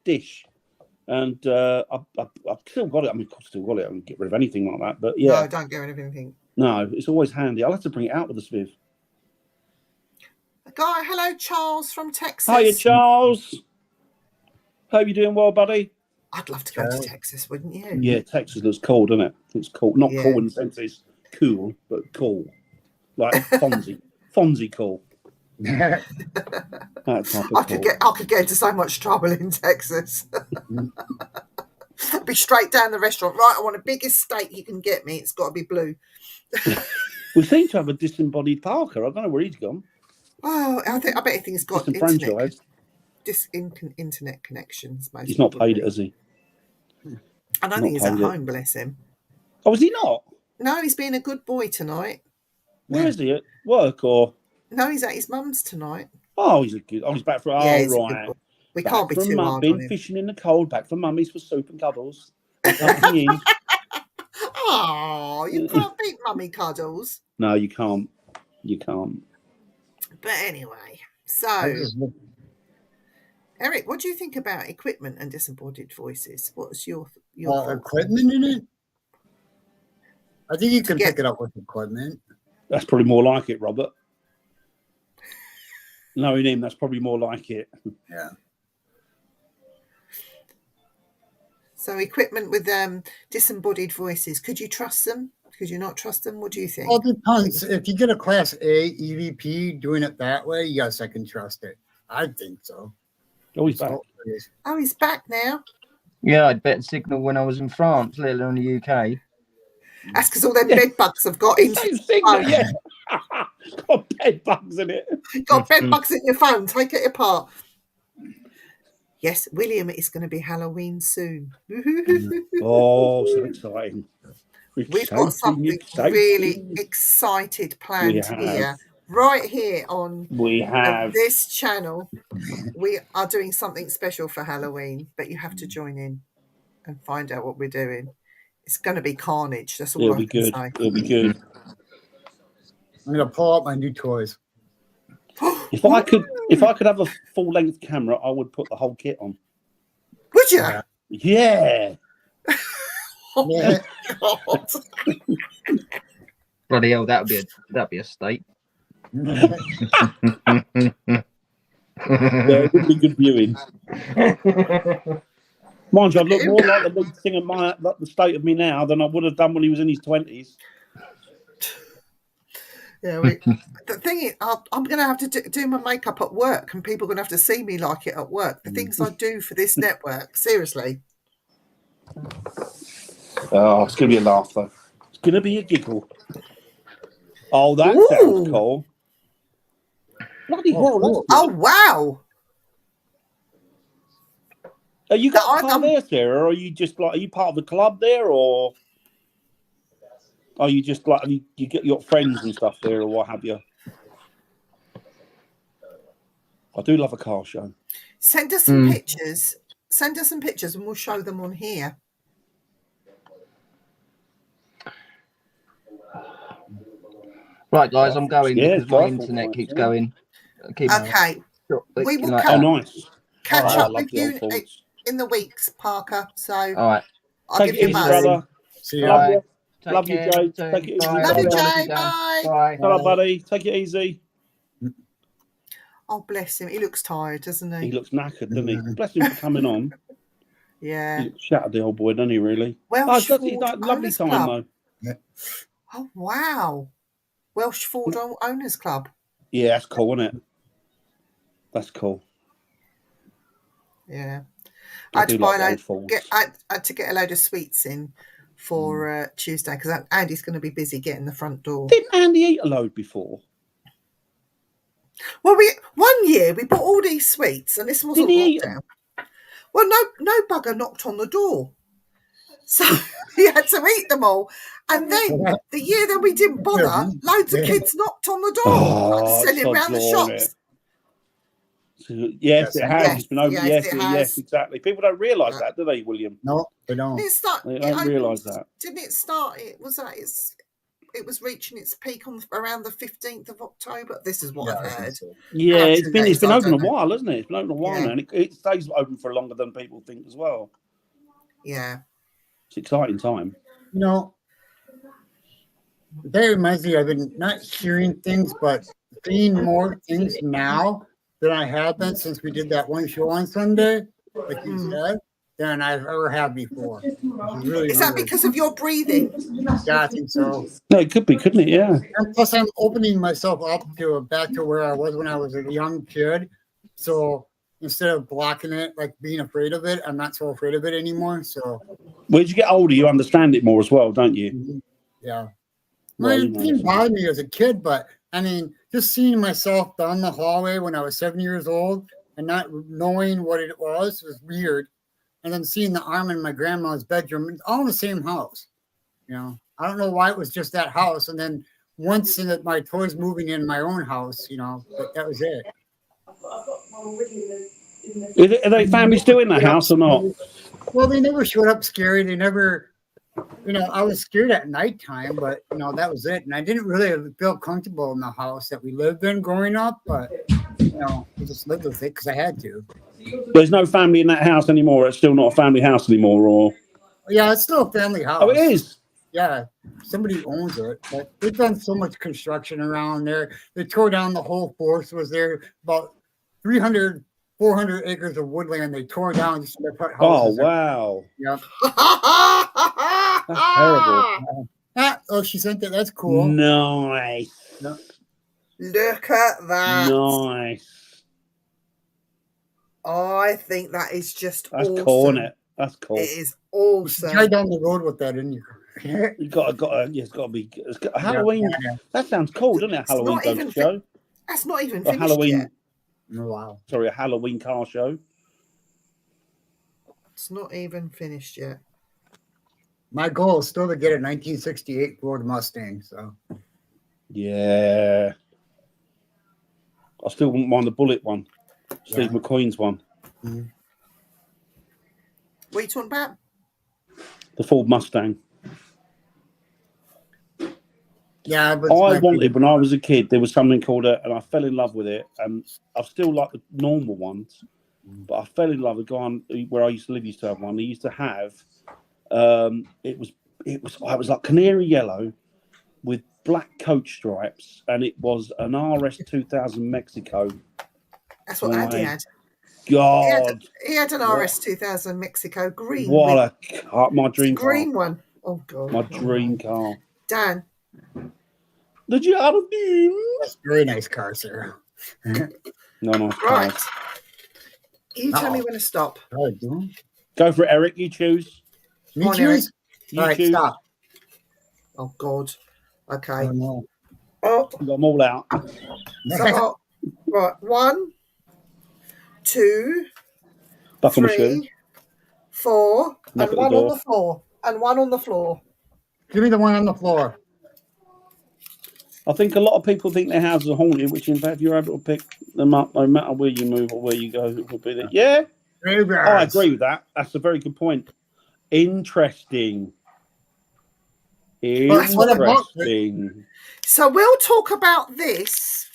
dish, and I've still got it. I mean, I've still got it. I can get rid of anything like that. But yeah, No, don't get rid of anything. No, it's always handy. I'll have to bring it out with us, Viv. Hello, Charles from Texas. Hiya, Charles. Hope you're doing well, buddy. I'd love to go to Texas, wouldn't you? Yeah, Texas looks cool, doesn't it? It's cool. Not Yeah. cool in the sense it's cool, but cool. Like Fonzie. Fonzie cool. That type of I could get into so much trouble in Texas. I'd be straight down the restaurant. Right, I want the biggest steak you can get me. It's got to be blue. We seem to have a disembodied Parker. I don't know where he's gone. Oh, I bet he thinks he's got Disenfranchised. internet connections. He's not paid it, has he? I don't think he's at home, bless him. Oh, is he not? No, he's being a good boy tonight. Where is he? At work or? No, he's at his mum's tonight. Oh, he's a good. Oh, he's back for. Yeah, he's a right. good boy. We Back can't be from too mum, hard been on him. fishing in the cold. Back from mummies for soup and cuddles. Nothing in. Oh, you can't beat mummy cuddles. No, you can't. You can't. But anyway, so Eric, what do you think about equipment and disembodied voices? What's your thoughts? Equipment in it? I think you can pick it up with equipment. That's probably more like it, Robert. Knowing him, that's probably more like it. Yeah. So equipment with disembodied voices, could you trust them? Could you not trust them? What do you think? Well, it depends. If you get a Class A EVP doing it that way, yes, I can trust it. I think so. Oh, he's back. Oh, he's back now. Yeah, I'd better signal when I was in France, let alone the UK. That's because all their bed bugs have got into Same your signal, phone. yeah. Got bed bugs in it. Got bed bugs in your phone. Take it apart. Yes, William, it's going to be Halloween soon. Oh, so exciting. We've got something really excited planned here. Right here on this channel. We are doing something special for Halloween, but you have to join in and find out what we're doing. It's going to be carnage. That's all I can say. It'll be good. I'm gonna pull out my new toys. If I could have a full length camera, I would put the whole kit on. Would you? Yeah. Yeah. Oh Yeah. my God. Bloody hell, that'd be a state. Yeah, it would be good viewing. Mind you, I'd look more like the lead singer, like the state of me now, than I would have done when he was in his 20s. Yeah, the thing is, I'm going to have to do my makeup at work, and people are going to have to see me like it at work. The things I do for this network, seriously. Oh, it's going to be a laugh, though. It's going to be a giggle. Oh, that Ooh. sounds cool. Bloody hell, that's good. Oh, wow. Are you got a I'm- car there, Sarah, or are you just like, are you part of the club there, or are you just like, you get your friends and stuff there, or what have you? I do love a car show. Send us some pictures. Send us some pictures, and we'll show them on here. Right, guys, I'm going Yeah, because my it's internet awful, keeps yeah. going. Okay. We will like Oh, that. nice. Catch Oh, I up love with the old you Fords. in the weeks, Parker. So All right. I'll Take give it you a easy, buzz. brother. See ya. Love you. Take Love you, care, Jay. you too. Take it easy. Bye. Love you, brother. Jay. Bye. Bye. Hello, buddy. Take it easy. Oh, bless him. He looks tired, doesn't he? He looks knackered, doesn't he? Bless him for coming on. Yeah. He looks shattered, the old boy, doesn't he, really? Welsh He's Ford had a lovely Owners time, Club. though. Oh, wow. Welsh Ford Owners Club. Yeah, that's cool, isn't it? That's cool. Yeah. I I had do to buy like a the old load. Fords. I had to get a load of sweets in for Tuesday because Andy's going to be busy getting the front door. Didn't Andy eat a load before? Well, one year we bought all these sweets, and this wasn't Did he eat lockdown. Well, no bugger knocked on the door, so he had to eat them all. And then the year that we didn't bother, loads of kids knocked on the door, Oh, selling around the sod law, innit? shops. So, yes, it has. Yes, It's been open. yes, it Yes, has. exactly. People don't realise that, do they, William? No, they don't. Didn't it start? They it don't opened- realise that. Didn't it start? It was reaching its peak on around the 15th of October. This is what I've heard. Yeah, How it's true been that is, I open a don't know. while, hasn't it? It's been open a while Yeah. now, and it stays open for longer than people think as well. Yeah. It's an exciting time. You know, that reminds me, I've been not hearing things, but seeing more things now than I have been since we did that one show on Sunday, like you said, than I've ever had before. Which is really Is that weird. because of your breathing? Yeah, I think so. No, it could be, couldn't it? Yeah. And plus, I'm opening myself up to back to where I was when I was a young kid. So instead of blocking it, like being afraid of it, I'm not so afraid of it anymore. So Well, as you get older, you understand it more as well, don't you? yeah. Well, Well, you it know, didn't bother me as a kid, but I mean, just seeing myself down the hallway when I was 7 years old and not knowing what it was weird. And then seeing the arm in my grandma's bedroom, all in the same house. You know, I don't know why it was just that house. And then once in my toys moving in my own house, you know, but that was it. Are they family still in the house or not? Well, they never showed up scary. They never, you know, I was scared at nighttime, but, you know, that was it. And I didn't really feel comfortable in the house that we lived in growing up, but, you know, we just lived with it because I had to. There's no family in that house anymore. It's still not a family house anymore, or Yeah, it's still a family house. oh, it is. Yeah, somebody owns it, but they've done so much construction around there. They tore down the whole forest. Was there about 300, 400 acres of woodland they tore down just to put Oh houses. wow, Yeah. that's terrible. Oh, she sent that. That's cool. Nice, Look at that. nice. I think that is just That's awesome. cool, isn't it? That's cool. It is You should drive awesome. down the road with that in you. You got to. Yeah, it's got to be. Halloween. Yeah. That sounds cool, doesn't it? A It's Halloween not even ghost show. That's not even A finished Halloween. yet. Oh, wow. Sorry, a Halloween car show. It's not even finished yet. My goal is still to get a 1968 Ford Mustang. So Yeah. I still wouldn't mind the Bullet one. Steve Yeah. McQueen's one. What are you talking about? The Ford Mustang. Yeah, but I wanted, when I was a kid, there was something called and I fell in love with it. And I still like the normal ones, but I fell in love with a guy where I used to live. Used to have one. He used to have. It was like canary yellow with black coach stripes, and it was an RS 2000 Mexico. That's what Andy had. God, he had an RS 2000 Mexico green. What a car! My dream car. Green one. Oh God. My dream car. Dan. The Jardine. That's a very nice car, sir. No, nice Right. cars. You tell me when to stop. Go for it, Eric. You choose. Me on, choose? You All right, choose. stop. Oh God. Okay. Oh, no. Oh, You got them all out. so, right. 1, 2, Buckle my shoe. 3, 4, Knock and at the 1 on door. the floor. And 1 on the floor. Give me the one on the floor. I think a lot of people think their houses are haunted, which in fact you're able to pick them up no matter where you move or where you go. It will be there. Yeah, I agree with that. That's a very good point. Interesting. Well, that's what I bought. Interesting. So we'll talk about this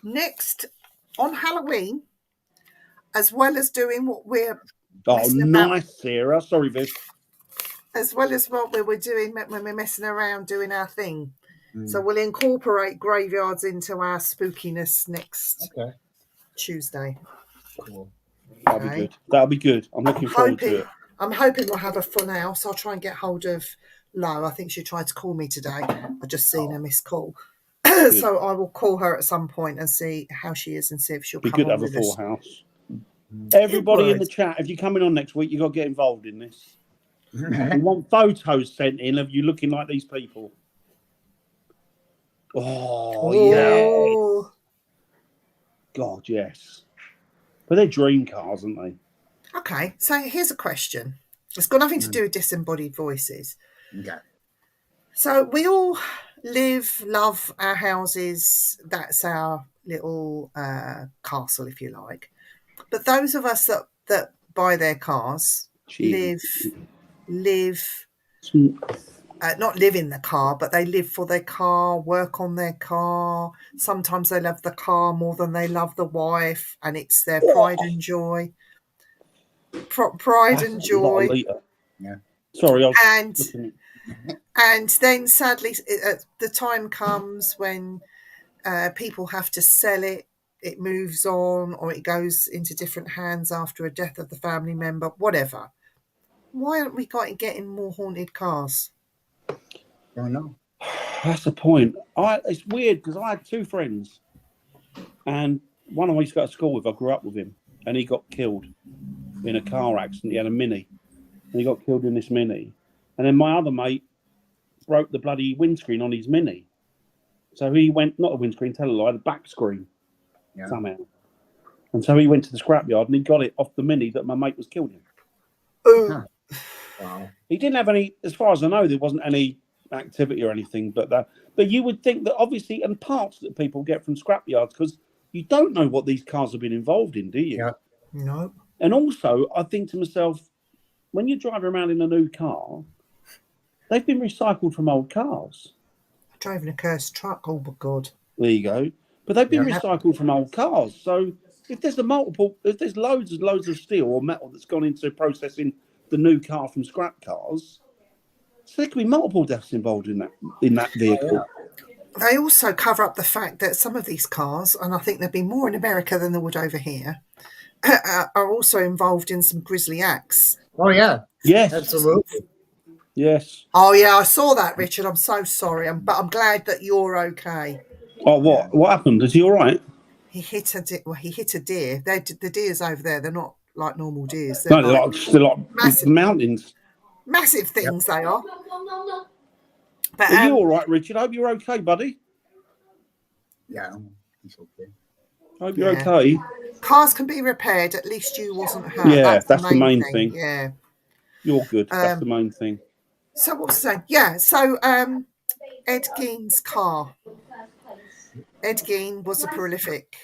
next on Halloween, as well as doing what we're Oh, messing about. nice, Sarah. Sorry, Viv. As well as what we were doing when we're messing around doing our thing. So we'll incorporate graveyards into our spookiness next Tuesday. Cool. That'll be good. That'll be good. I'm looking forward to it. I'm hoping we'll have a full house. I'll try and get hold of Lo. I think she tried to call me today. I just seen her missed call. So I will call her at some point and see how she is and see if she'll Be come good to on have a with full us. house. Everybody in the chat, if you're coming on next week, you've got to get involved in this. We want photos sent in of you looking like these people. Oh, yeah. God, yes. But they're dream cars, aren't they? Okay, so here's a question. It's got nothing to do with disembodied voices. Okay. So we all live, love our houses. That's our little castle, if you like. But those of us that buy their cars not live in the car, but they live for their car, work on their car. Sometimes they love the car more than they love the wife, and it's their pride and joy. Pride and joy. Yeah. Sorry, I was and then sadly, the time comes when people have to sell it. It moves on, or it goes into different hands after a death of the family member, whatever. Why aren't we getting more haunted cars? I don't know. That's the point. It's weird because I had 2 friends, and one of them I used to go to school with. I grew up with him, and he got killed in a car accident. He had a Mini, and he got killed in this Mini. And then my other mate broke the bloody windscreen on his Mini, so he went, not a windscreen, tell a lie, the back screen somehow. And so he went to the scrapyard and he got it off the Mini that my mate was killed in. Huh. Wow. He didn't have any, as far as I know, there wasn't any activity or anything, but you would think that obviously, and parts that people get from scrapyards, because you don't know what these cars have been involved in, do you? Yeah. No. And also, I think to myself, when you're driving around in a new car, they've been recycled from old cars. Driving a cursed truck, oh my God. There you go. But they've been recycled from old cars. So if there's loads of steel or metal that's gone into processing the new car from scrap cars, so there could be multiple deaths involved in that vehicle. They also cover up the fact that some of these cars, and I think there'd be more in America than there would over here, are also involved in some grisly acts. Oh, yeah. Yes. Absolutely. Yes. Oh, yeah, I saw that, Richard. I'm so sorry. But I'm glad that you're okay. Oh, what? What happened? Is he all right? He hit a deer. The deers over there, they're not like normal deers. They're like massive mountains. Massive things they are. But, are you all right, Richard? I hope you're okay, buddy. Yeah, he's okay. I hope you're okay. Cars can be repaired. At least you wasn't hurt. Yeah, that's the main thing. Yeah. You're good. That's the main thing. So what was I saying? Yeah, so Ed Gein's car. Ed Gein was a prolific.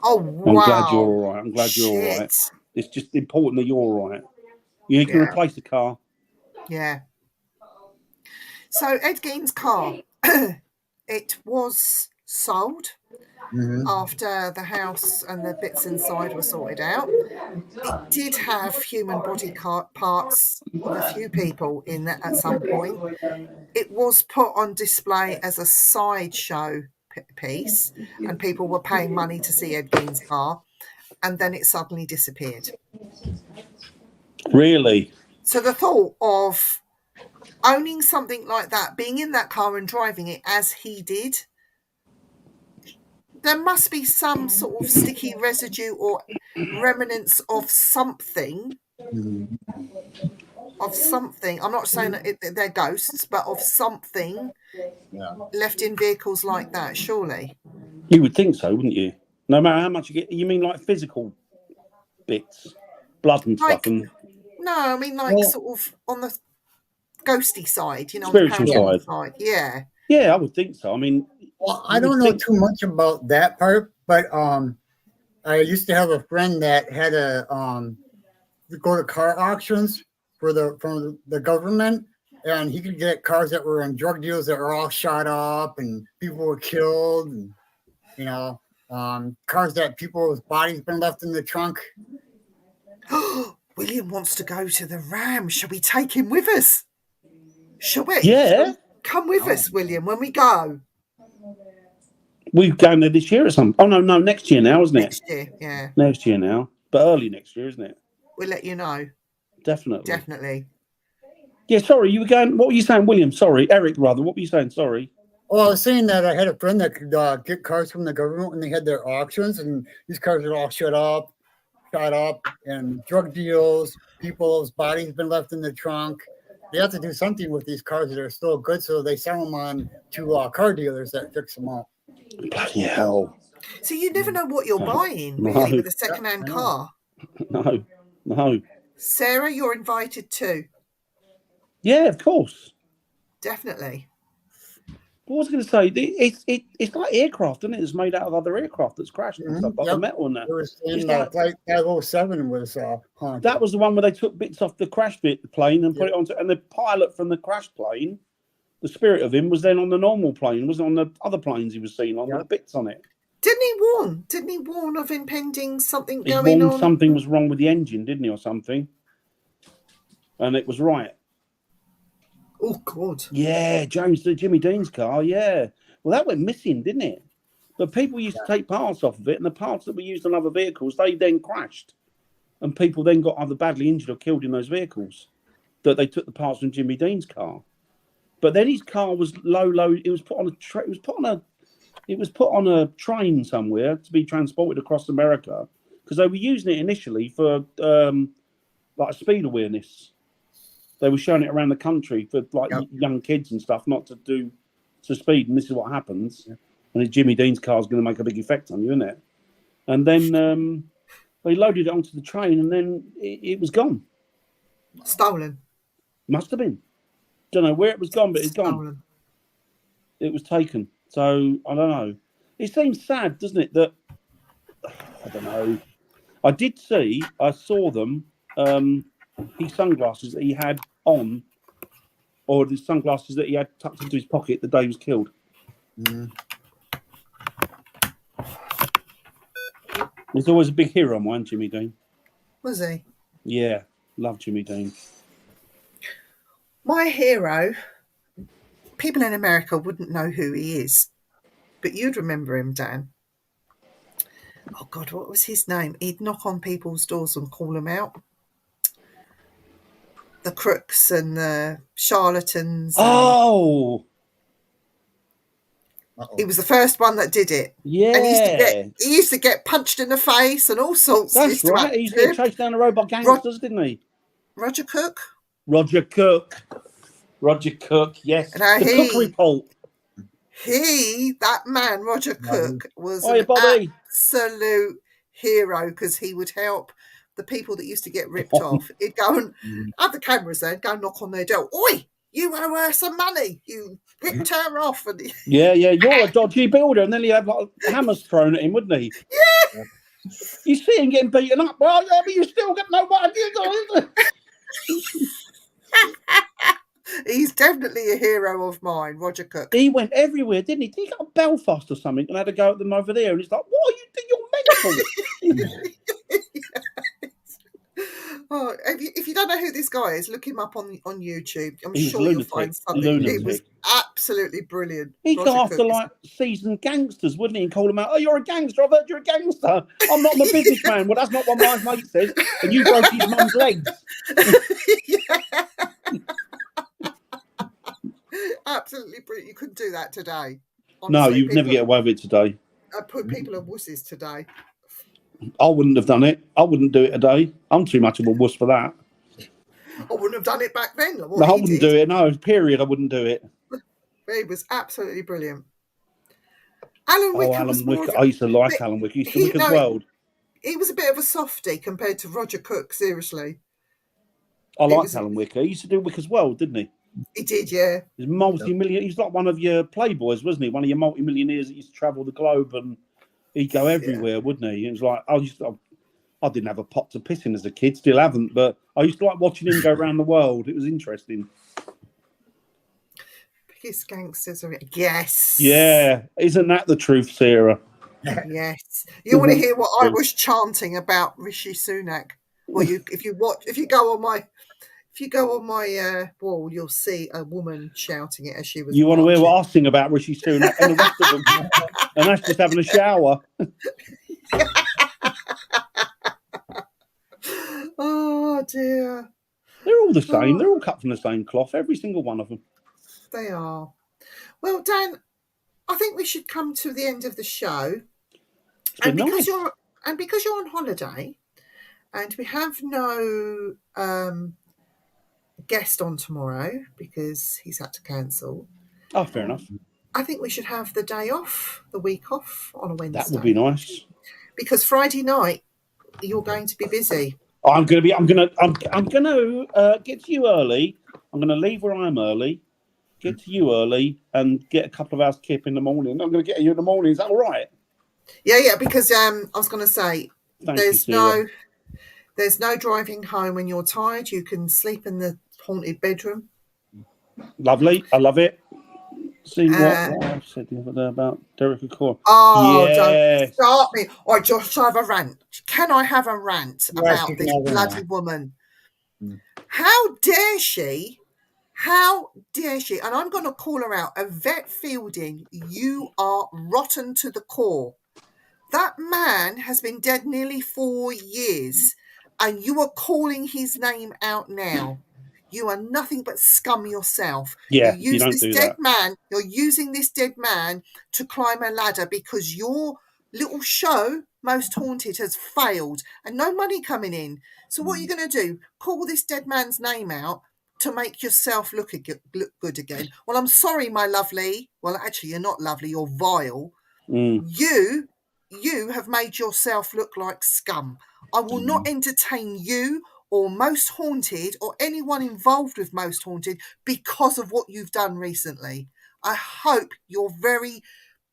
Oh, wow. I'm glad you're all right. All right. It's just important that you're all right. You need to replace the car. Yeah. So Ed Gein's car, it was sold after the house and the bits inside were sorted out. It did have human body parts of a few people in that at some point. It was put on display as a sideshow piece, and people were paying money to see Ed Gein's car, and then it suddenly disappeared. Really? So the thought of owning something like that, being in that car and driving it as he did, there must be some sort of sticky residue or remnants of something. Of something. I'm not saying that they're ghosts, but of something left in vehicles like that, surely. You would think so, wouldn't you? No matter how much you get. You mean like physical bits, blood and Like, stuff, and no, I mean like sort of on the ghosty side, you know, spiritual on the side. Yeah. Yeah, I would think so. I mean, well, I don't know too much about that part, but I used to have a friend that had a go to car auctions from the government, and he could get cars that were in drug deals that were all shot up and people were killed, and you know, cars that people's bodies been left in the trunk. William wants to go to the Ram. Shall we take him with us? Shall we? Yeah. Come with us, William, when we go. We're going there this year or something. Oh, no, next year now, isn't it? Next year, yeah. Next year now. But early next year, isn't it? We'll let you know. Definitely. Yeah, sorry, you were going... What were you saying, William? Sorry. Eric, rather. What were you saying? Sorry. Well, I was saying that I had a friend that could get cars from the government when they had their auctions, and these cars are all shot up, and drug deals, people's bodies been left in the trunk. They have to do something with these cars that are still good, so they sell them on to car dealers that fix them up. Bloody hell. So you never know what you're buying, really, with a second-hand car. No. Sarah, you're invited too. Yeah, of course. Definitely. What was I going to say? It's like aircraft, isn't it? It's made out of other aircraft that's crashed and stuff, like the metal and that. It was in Flight 507 was haunted. That was the one where they took bits off the crash bit, the plane, and put it onto... And the pilot from the crash plane, the spirit of him, was then on the normal plane, wasn't on the other planes he was seen on, with the bits on it. Didn't he warn of impending something He going warned on? something was wrong with the engine, didn't he, or something? And it was right. Oh, God. Yeah, Jimmy Dean's car, yeah. Well, that went missing, didn't it? But people used to take parts off of it, and the parts that were used on other vehicles, they then crashed. And people then got either badly injured or killed in those vehicles. That they took the parts from Jimmy Dean's car. But then his car was low. It was put on a train somewhere to be transported across America, because they were using it initially for like speed awareness. They were showing it around the country for like young kids and stuff, not to do to speed. And this is what happens. Yeah. And Jimmy Dean's car is going to make a big effect on you, isn't it? And then they loaded it onto the train, and then it was gone. Stolen. Must have been. Don't know where it was gone, but it's gone. It was taken. So I don't know. It seems sad, doesn't it? That I don't know. I saw them. His sunglasses that he had on, or the sunglasses that he had tucked into his pocket the day he was killed. He's always a big hero of mine, Jimmy Dean. Was he? Yeah, love Jimmy Dean. My hero, people in America wouldn't know who he is, but you'd remember him, Dan. Oh, God, what was his name? He'd knock on people's doors and call them out. The crooks and the charlatans. Oh! He was the first one that did it. Yeah. And he used to get punched in the face and all sorts. That's right. He used to get chased down the road by gangsters, didn't he? Roger Cook, yes. Now the Cook Report. That man, Roger Cook, was an absolute hero, because he would help the people that used to get ripped off. He'd go and have the cameras there, go knock on their door. Oi, you owe her some money. You ripped her off. And yeah, you're a dodgy builder. And then he'd have like hammers thrown at him, wouldn't he? Yeah. You see him getting beaten up. Well, yeah, but you still get nobody. He's definitely a hero of mine, Roger Cook. He went everywhere, didn't he? Did he go to Belfast or something and had to go at them over there? And he's like, "What are you doing? You're mental." Oh, if you don't know who this guy is, look him up on YouTube. I'm He was sure you'll lunatic, find something. lunatic. It was absolutely brilliant. He'd Roger go after Cook is- like seasoned gangsters, wouldn't he? And call them out. "Oh, you're a gangster. I've heard you're a gangster. I'm not. I'm a businessman." "Well, that's not what my mate says." "And you broke his mum's legs." Yeah. Absolutely brilliant. You couldn't do that today. No, Honestly, you'd never get away with it today. People are wusses today. I wouldn't have done it. I wouldn't do it today. I'm too much of a wuss for that. I wouldn't have done it back then. No, I wouldn't do it. No, period. I wouldn't do it. It was absolutely brilliant. Alan Wickham Alan was more Wick. of I used to like but Alan Wick. He used to he- Wicker's no, World. He was a bit of a softie compared to Roger Cook, seriously. I it liked was- Alan Wicker. He used to do Wicker's World, didn't he? He did, yeah. He's multi-million. He's like one of your playboys, wasn't he? One of your multi-millionaires that used to travel the globe and he'd go everywhere, wouldn't he? It was like I didn't have a pot to piss in as a kid, still haven't, but I used to like watching him go around the world. It was interesting. Biggest gangsters are yes. Yeah, isn't that the truth, Sarah? Yes. You want to hear what I was chanting about Rishi Sunak? Well, if you go on my wall, you'll see a woman shouting it as she was. You want to hear marching. what I sing about Rishi Sunak and the rest of them? And that's just having a shower. Oh dear. They're all the same. They're all cut from the same cloth, every single one of them. They are. Well, Dan, I think we should come to the end of the show. It's been nice. Because you're on holiday, and we have no guest on tomorrow because he's had to cancel. Oh, fair enough. I think we should have the day off, the week off on a Wednesday. That would be nice. Because Friday night you're going to be busy. I'm gonna get to you early. I'm gonna leave where I am early, get to you early, and get a couple of hours kip in the morning. I'm gonna get you in the morning. Is that all right? Yeah, because I was going to say Thank there's you, Sarah. no driving home when you're tired. You can sleep in the haunted bedroom. Lovely. I love it. See what I said the other day about Derek Acor. Oh, Yes. don't start me. Or just have a rant. Can I have a rant Yes, about you can this have a bloody rant. woman? Mm. How dare she? How dare she? And I'm going to call her out. Yvette Fielding, you are rotten to the core. That man has been dead nearly 4 years, and you are calling his name out now. You are nothing but scum yourself. Yeah, you you don't do that. You're using this dead man to climb a ladder because your little show, Most Haunted, has failed and no money coming in. So what are you going to do? Call this dead man's name out to make yourself look good again? Well, I'm sorry, my lovely. Well, actually, you're not lovely. You're vile. You have made yourself look like scum. I will not entertain you or Most Haunted or anyone involved with Most Haunted because of what you've done recently. I hope you're very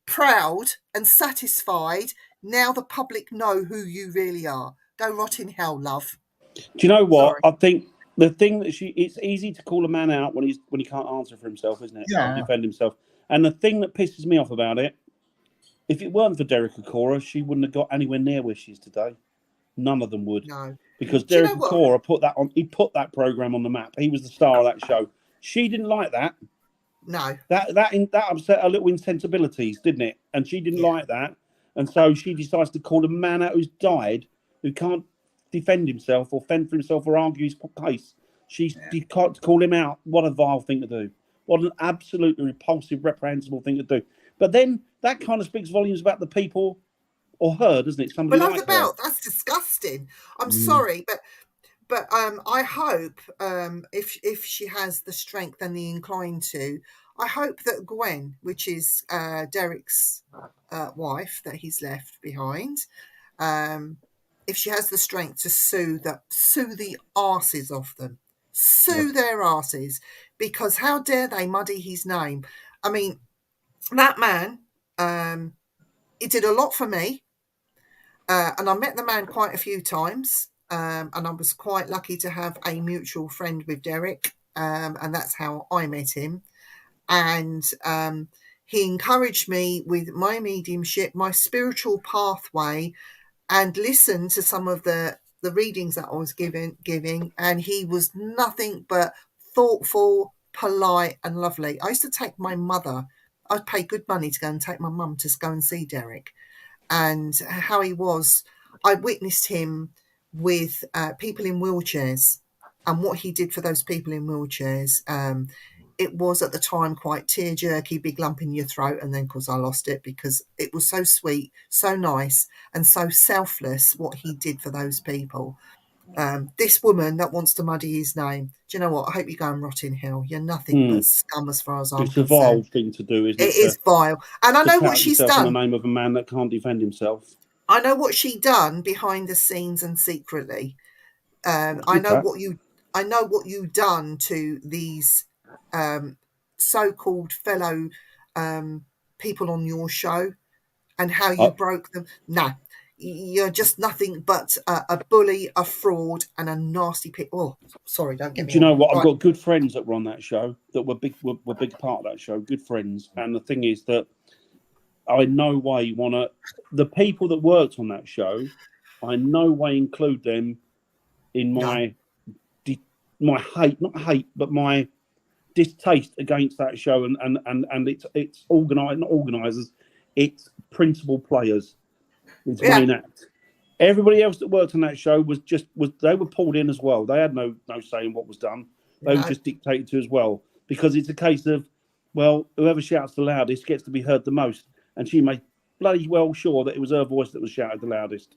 proud and satisfied now the public know who you really are. Go rot in hell, love. Do you know what? Sorry. I think the thing that it's easy to call a man out when he can't answer for himself, isn't it? Yeah. Can't defend himself. And the thing that pisses me off about it, if it weren't for Derek Acora, she wouldn't have got anywhere near where she is today. None of them would. No. Because Do you Derek know what? Acora put that program on the map. He was the star of that show. She didn't like that. No. That upset her little insensibilities, didn't it? And she didn't like that. And so she decides to call a man out who's died, who can't defend himself or fend for himself or argue his case. She can't call him out. What a vile thing to do. What an absolutely repulsive, reprehensible thing to do. But then that kind of speaks volumes about the people or her, doesn't it? Somebody Below like the her. belt. That's disgusting. I'm sorry, but I hope if she has the strength and the incline to, I hope that Gwen, which is Derek's wife that he's left behind, if she has the strength to sue the arses of them, sue their arses, because how dare they muddy his name? I mean, that man, he did a lot for me. And I met the man quite a few times, and I was quite lucky to have a mutual friend with Derek. and that's how I met him. And he encouraged me with my mediumship, my spiritual pathway, and listened to some of the readings that I was giving, and he was nothing but thoughtful, polite, and lovely. I used to take my mother. I'd pay good money to go and take my mum to go and see Derek, and how he was. I witnessed him with people in wheelchairs, and what he did for those people in wheelchairs. It was at the time quite tear-jerky, big lump in your throat, and then of course I lost it because it was so sweet, so nice, and so selfless what he did for those people. This woman that wants to muddy his name, do you know what? I hope you go and rot in hell. You're nothing but scum as far as I'm It's a concerned. vile thing to do, isn't it? It is vile. And I know what she's in done. the name of a man that can't defend himself. I know what she done behind the scenes and secretly. I know what you done to these so-called fellow people on your show, and how you broke them. Nah, you're just nothing but a bully, a fraud, and a nasty pit. Oh, sorry, don't get me. Do you know what? I've Right. got good friends that were on that show that were big part of that show. Good friends, and the thing is that I in no way want to. The people that worked on that show, I in no way include them in my my hate, not hate, but my distaste against that show and it's organised, not organisers, it's principal players. It's main act. Everybody else that worked on that show was they were pulled in as well. They had no say in what was done. They were just dictated to as well, because it's a case of, well, whoever shouts the loudest gets to be heard the most, and she made bloody well sure that it was her voice that was shouted the loudest.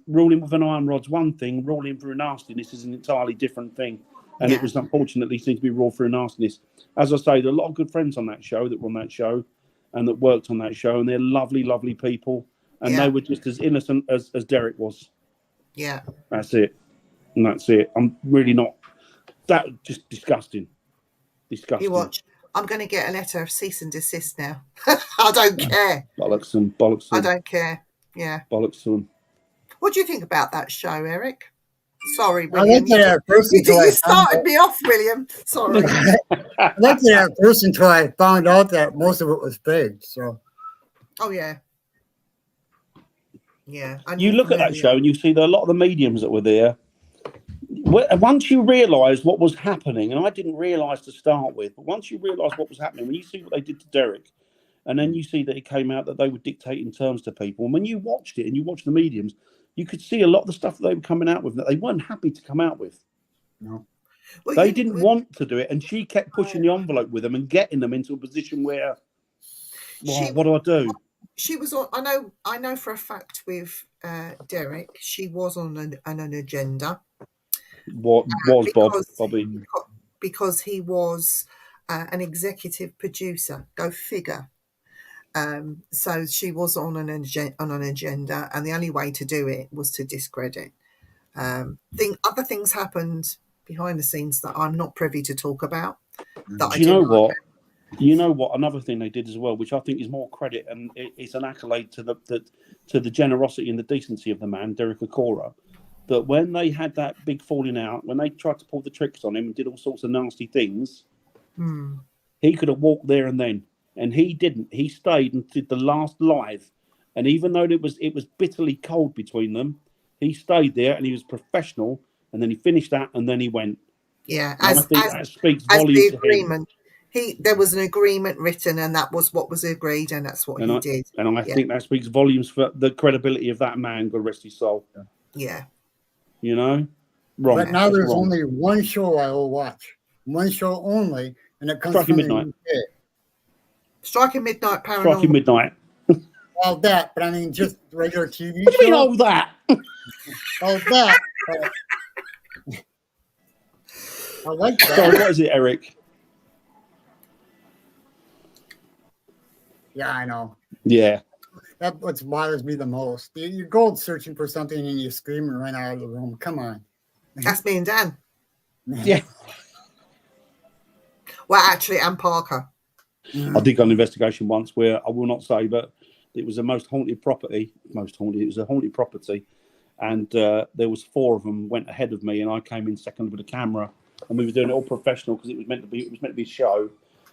Ruling with an iron rod's one thing, ruling through nastiness is an entirely different thing. And it was unfortunately seemed to be ruled through nastiness. As I say, there are a lot of good friends on that show that were on that show and that worked on that show, and they're lovely, lovely people. And they were just as innocent as Derek was. Yeah. That's it. And that's it. I'm really not. That just disgusting. Disgusting. You watch. I'm going to get a letter of cease and desist now. I don't care. Bollocks them. Bollocks them. I don't care. Yeah. Bollocks them. What do you think about that show, Eric? Sorry, I William. looked at that person You started me off, William. Sorry. I looked at that person until I found out that most of it was fake. So. Oh yeah. Yeah. You look at that show and you see that a lot of the mediums that were there. Once you realise what was happening, and I didn't realise to start with, but once you realise what was happening, when you see what they did to Derek, and then you see that it came out that they were dictating terms to people, and when you watched it and you watched the mediums, you could see a lot of the stuff that they were coming out with that they weren't happy to come out with. No. Well, they didn't want to do it, and she kept pushing the envelope with them and getting them into a position where, what do I do? She was on. I know for a fact with Derek, she was on an agenda. What was Bobby? Because he was an executive producer. Go figure. So she was on an agenda, and the only way to do it was to discredit. Other things happened behind the scenes that I'm not privy to talk about. You know what? You know what? Another thing they did as well, which I think is more credit, and it's an accolade to the generosity and the decency of the man, Derek Okora, that when they had that big falling out, when they tried to pull the tricks on him and did all sorts of nasty things, he could have walked there and then. And he didn't. He stayed and did the last live. And even though it was bitterly cold between them, he stayed there and he was professional. And then he finished that and then he went. Yeah, I think that speaks volumes the agreement. There was an agreement written, and that was what was agreed, and that's what he did. And I think that speaks volumes for the credibility of that man. God rest his soul. Yeah. You know, wrong. But now there's only one show I will watch, one show only, and it comes from Midnight. the UK. Striking Midnight Paranormal. Striking Midnight. All that, but I mean just regular TV What do you mean show. all that? All that. I like that. Sorry, what is it, Eric? Yeah, I know. Yeah. That's what bothers me the most. You go searching for something and you scream and run out of the room. Come on. That's me and Dan. Yeah. Well, actually, and Parker. I did go on an investigation once where I will not say, but it was the most haunted property. It was a haunted property, and there was 4 of them went ahead of me, and I came in second with a camera and we were doing it all professional because it was meant to be a show.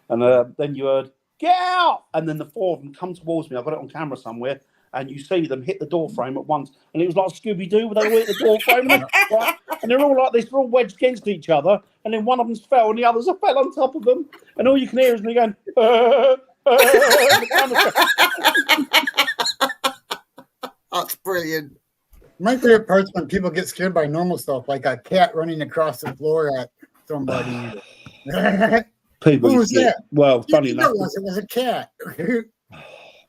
And then you heard, "Get out!" And then the four of them come towards me. I've got it on camera somewhere, and you see them hit the door frame at once, and it was like Scooby Doo, where they all hit the door frame, and they're all like this, they're all wedged against each other, and then one of them's fell, and the others are fell on top of them, and all you can hear is me going, That's brilliant. My favorite part's when people get scared by normal stuff, like a cat running across the floor at somebody. People. Who was that? Well, funny enough, It was a cat.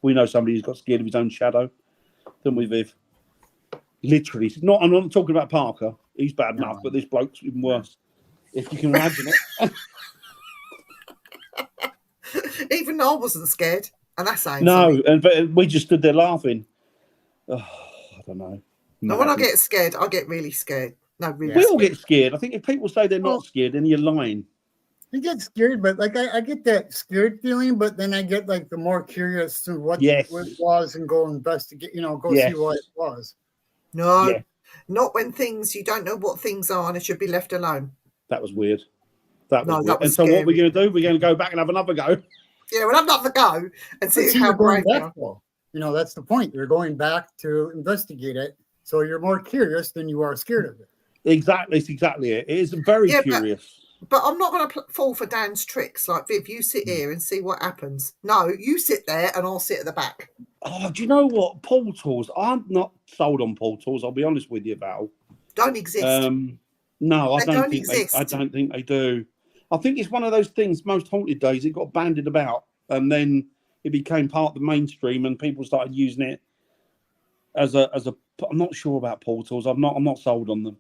we know somebody who's got scared of his own shadow, don't we, Viv? Literally. I'm not talking about Parker. He's bad enough, but this bloke's even worse. If you can imagine it. Even I wasn't scared, and that's saying No, something. but we just stood there laughing. Oh, I don't know. No, when I get scared, I get really scared. No, really. We scared. all get scared. I think if people say they're not scared, then you're lying. You get scared, but like I get that scared feeling, but then I get like the more curious to what it was and go investigate, see what it was. No, not when you don't know what things are and it should be left alone. That was weird. That was weird. That was and so scary. what we're going to do, we're going to go back and have another go. Yeah, we'll have another go and see how brave you are. That's the point. You're going back to investigate it. So you're more curious than you are scared of it. Exactly. It's exactly it. It is very curious. But I'm not going to fall for Dan's tricks. Like, Viv, you sit here and see what happens. No, you sit there and I'll sit at the back. Oh, do you know what? Portals. I'm not sold on portals. I'll be honest with you, Val. Don't exist. No, I They don't don't think exist. I don't think they do. I think it's one of those things. Most haunted days, it got bandied about, and then it became part of the mainstream, and people started using it as a. I'm not sure about portals. I'm not sold on them.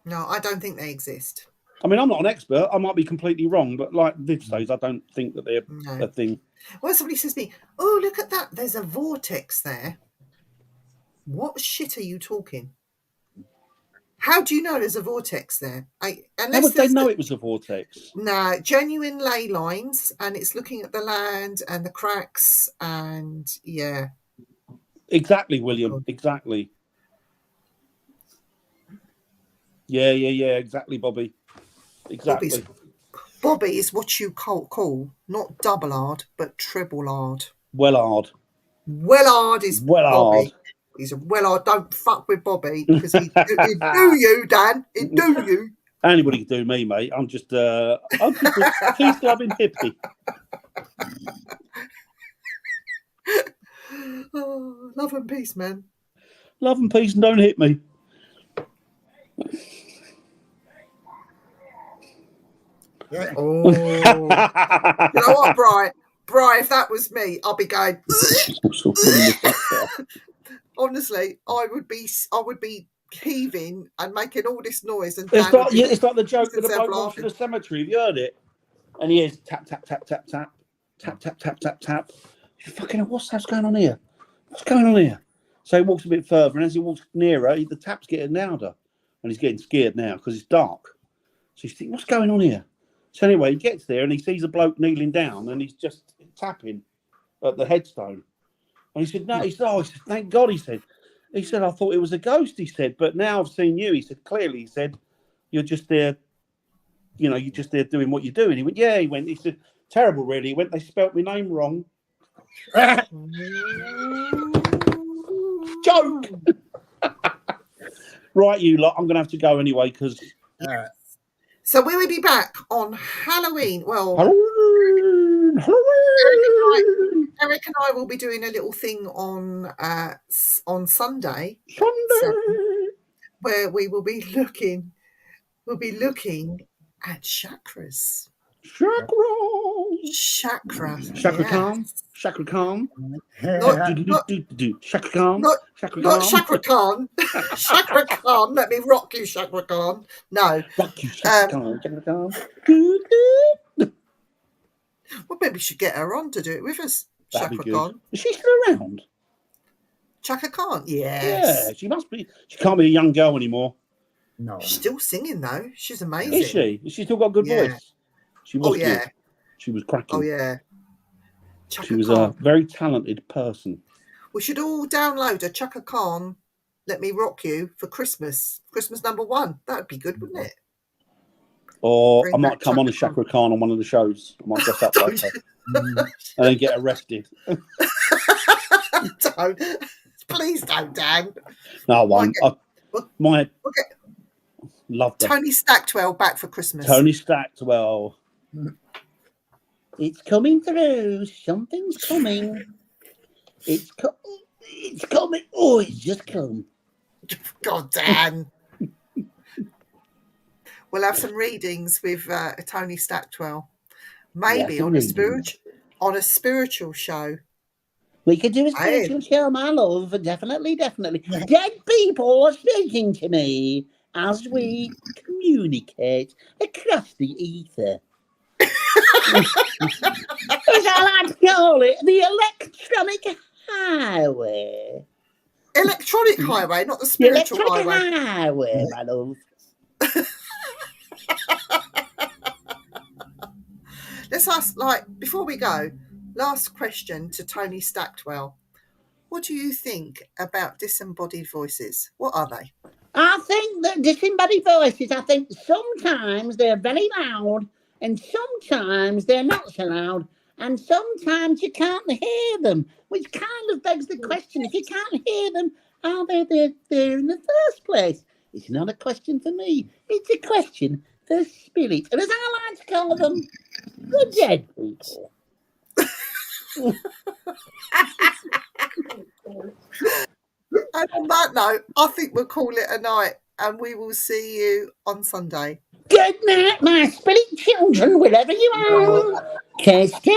No, I don't think they exist. I mean, I'm not an expert. I might be completely wrong, but like Viv says, I don't think that they're a thing. Well, somebody says to me, "Oh, look at that! There's a vortex there." What shit are you talking? How do you know there's a vortex there? How would they know it was a vortex? No, genuine ley lines, and it's looking at the land and the cracks, and Exactly, William. Exactly. Yeah. Exactly, Bobby. Exactly. Bobby is what you call not double hard, but triple hard. Wellard. Wellard is Wellard. Bobby. He's a Wellard. Don't fuck with Bobby because he'd do you, Dan. He'd do you. Anybody can do me, mate. I'm just a peace-loving hippie. Oh, love and peace, man. Love and peace, and don't hit me. Yeah. Oh, you know what, Bri? If that was me, I'd be going. Honestly, I would be heaving and making all this noise. And it's like the joke with the bloke walking the cemetery. Have you heard it? And he is tap tap tap tap tap tap tap tap tap tap. You fucking what's going on here? What's going on here? So he walks a bit further, and as he walks nearer, the tap's getting louder, and he's getting scared now because it's dark. So he's thinking, what's going on here? So anyway, he gets there and he sees a bloke kneeling down, and he's just tapping at the headstone. And he said, "No." He said, "Thank God." He said, "I thought it was a ghost." He said, "But now I've seen you." He said, "Clearly," he said, "you're just there. You're just there doing what you're doing." He went, "Yeah." He said, "Terrible, really." He went, "They spelt my name wrong." Joke. Right, you lot. I'm going to have to go anyway because. So we will be back on Halloween. Well, Halloween. Eric and I will be doing a little thing on Sunday. Where we will be looking. We'll be looking at chakras. Chakra Khan. Chakra Khan. Not Chakra Khan. Chakra Khan. Let me rock you, Chakra Khan. No. Rock you, Chakra Khan. Well, maybe we should get her on to do it with us. Chakra Khan. Is she still around? Chakra Khan? Yes. Yeah, she must be. She can't be a young girl anymore. No. She's still singing though. She's amazing. Is she? Has she still got a good voice? She was good. She was cracking. Oh yeah. Chaka she was Khan. a very talented person. We should all download a Chaka Khan, Let Me Rock You for Christmas. Christmas number 1. That would be good, wouldn't it? Or Bring I might back come on as Chaka Shaka Khan on one of the shows. I might dress up like her and then get arrested. Don't. Please don't, Dan. No, I won't. My Okay. love that. Tony Stackwell back for Christmas. Tony Stackwell. It's coming through. Something's coming. It's coming. Oh, it's just come. God, Dan. We'll have some readings with Tony Stackwell. Maybe some on a readings. spiritual show. We could do a spiritual show, my love. Definitely. Yeah. Dead people are speaking to me as we communicate across the ether. As I like to call it, the electronic highway. Electronic highway, not the The spiritual electronic highway. highway, my love. Let's ask, before we go, last question to Tony Stackwell. What do you think about disembodied voices? What are they? I think that disembodied voices, I think sometimes they're very loud and sometimes they're not so loud and sometimes you can't hear them, which kind of begs the question, if you can't hear them, are they there in the first place? It's not a question for me. It's a question for spirit. And as I like to call them, the dead people. And on that note, I think we'll call it a night and we will see you on Sunday. Good night, my spirit children, wherever you are. Kiss, kiss.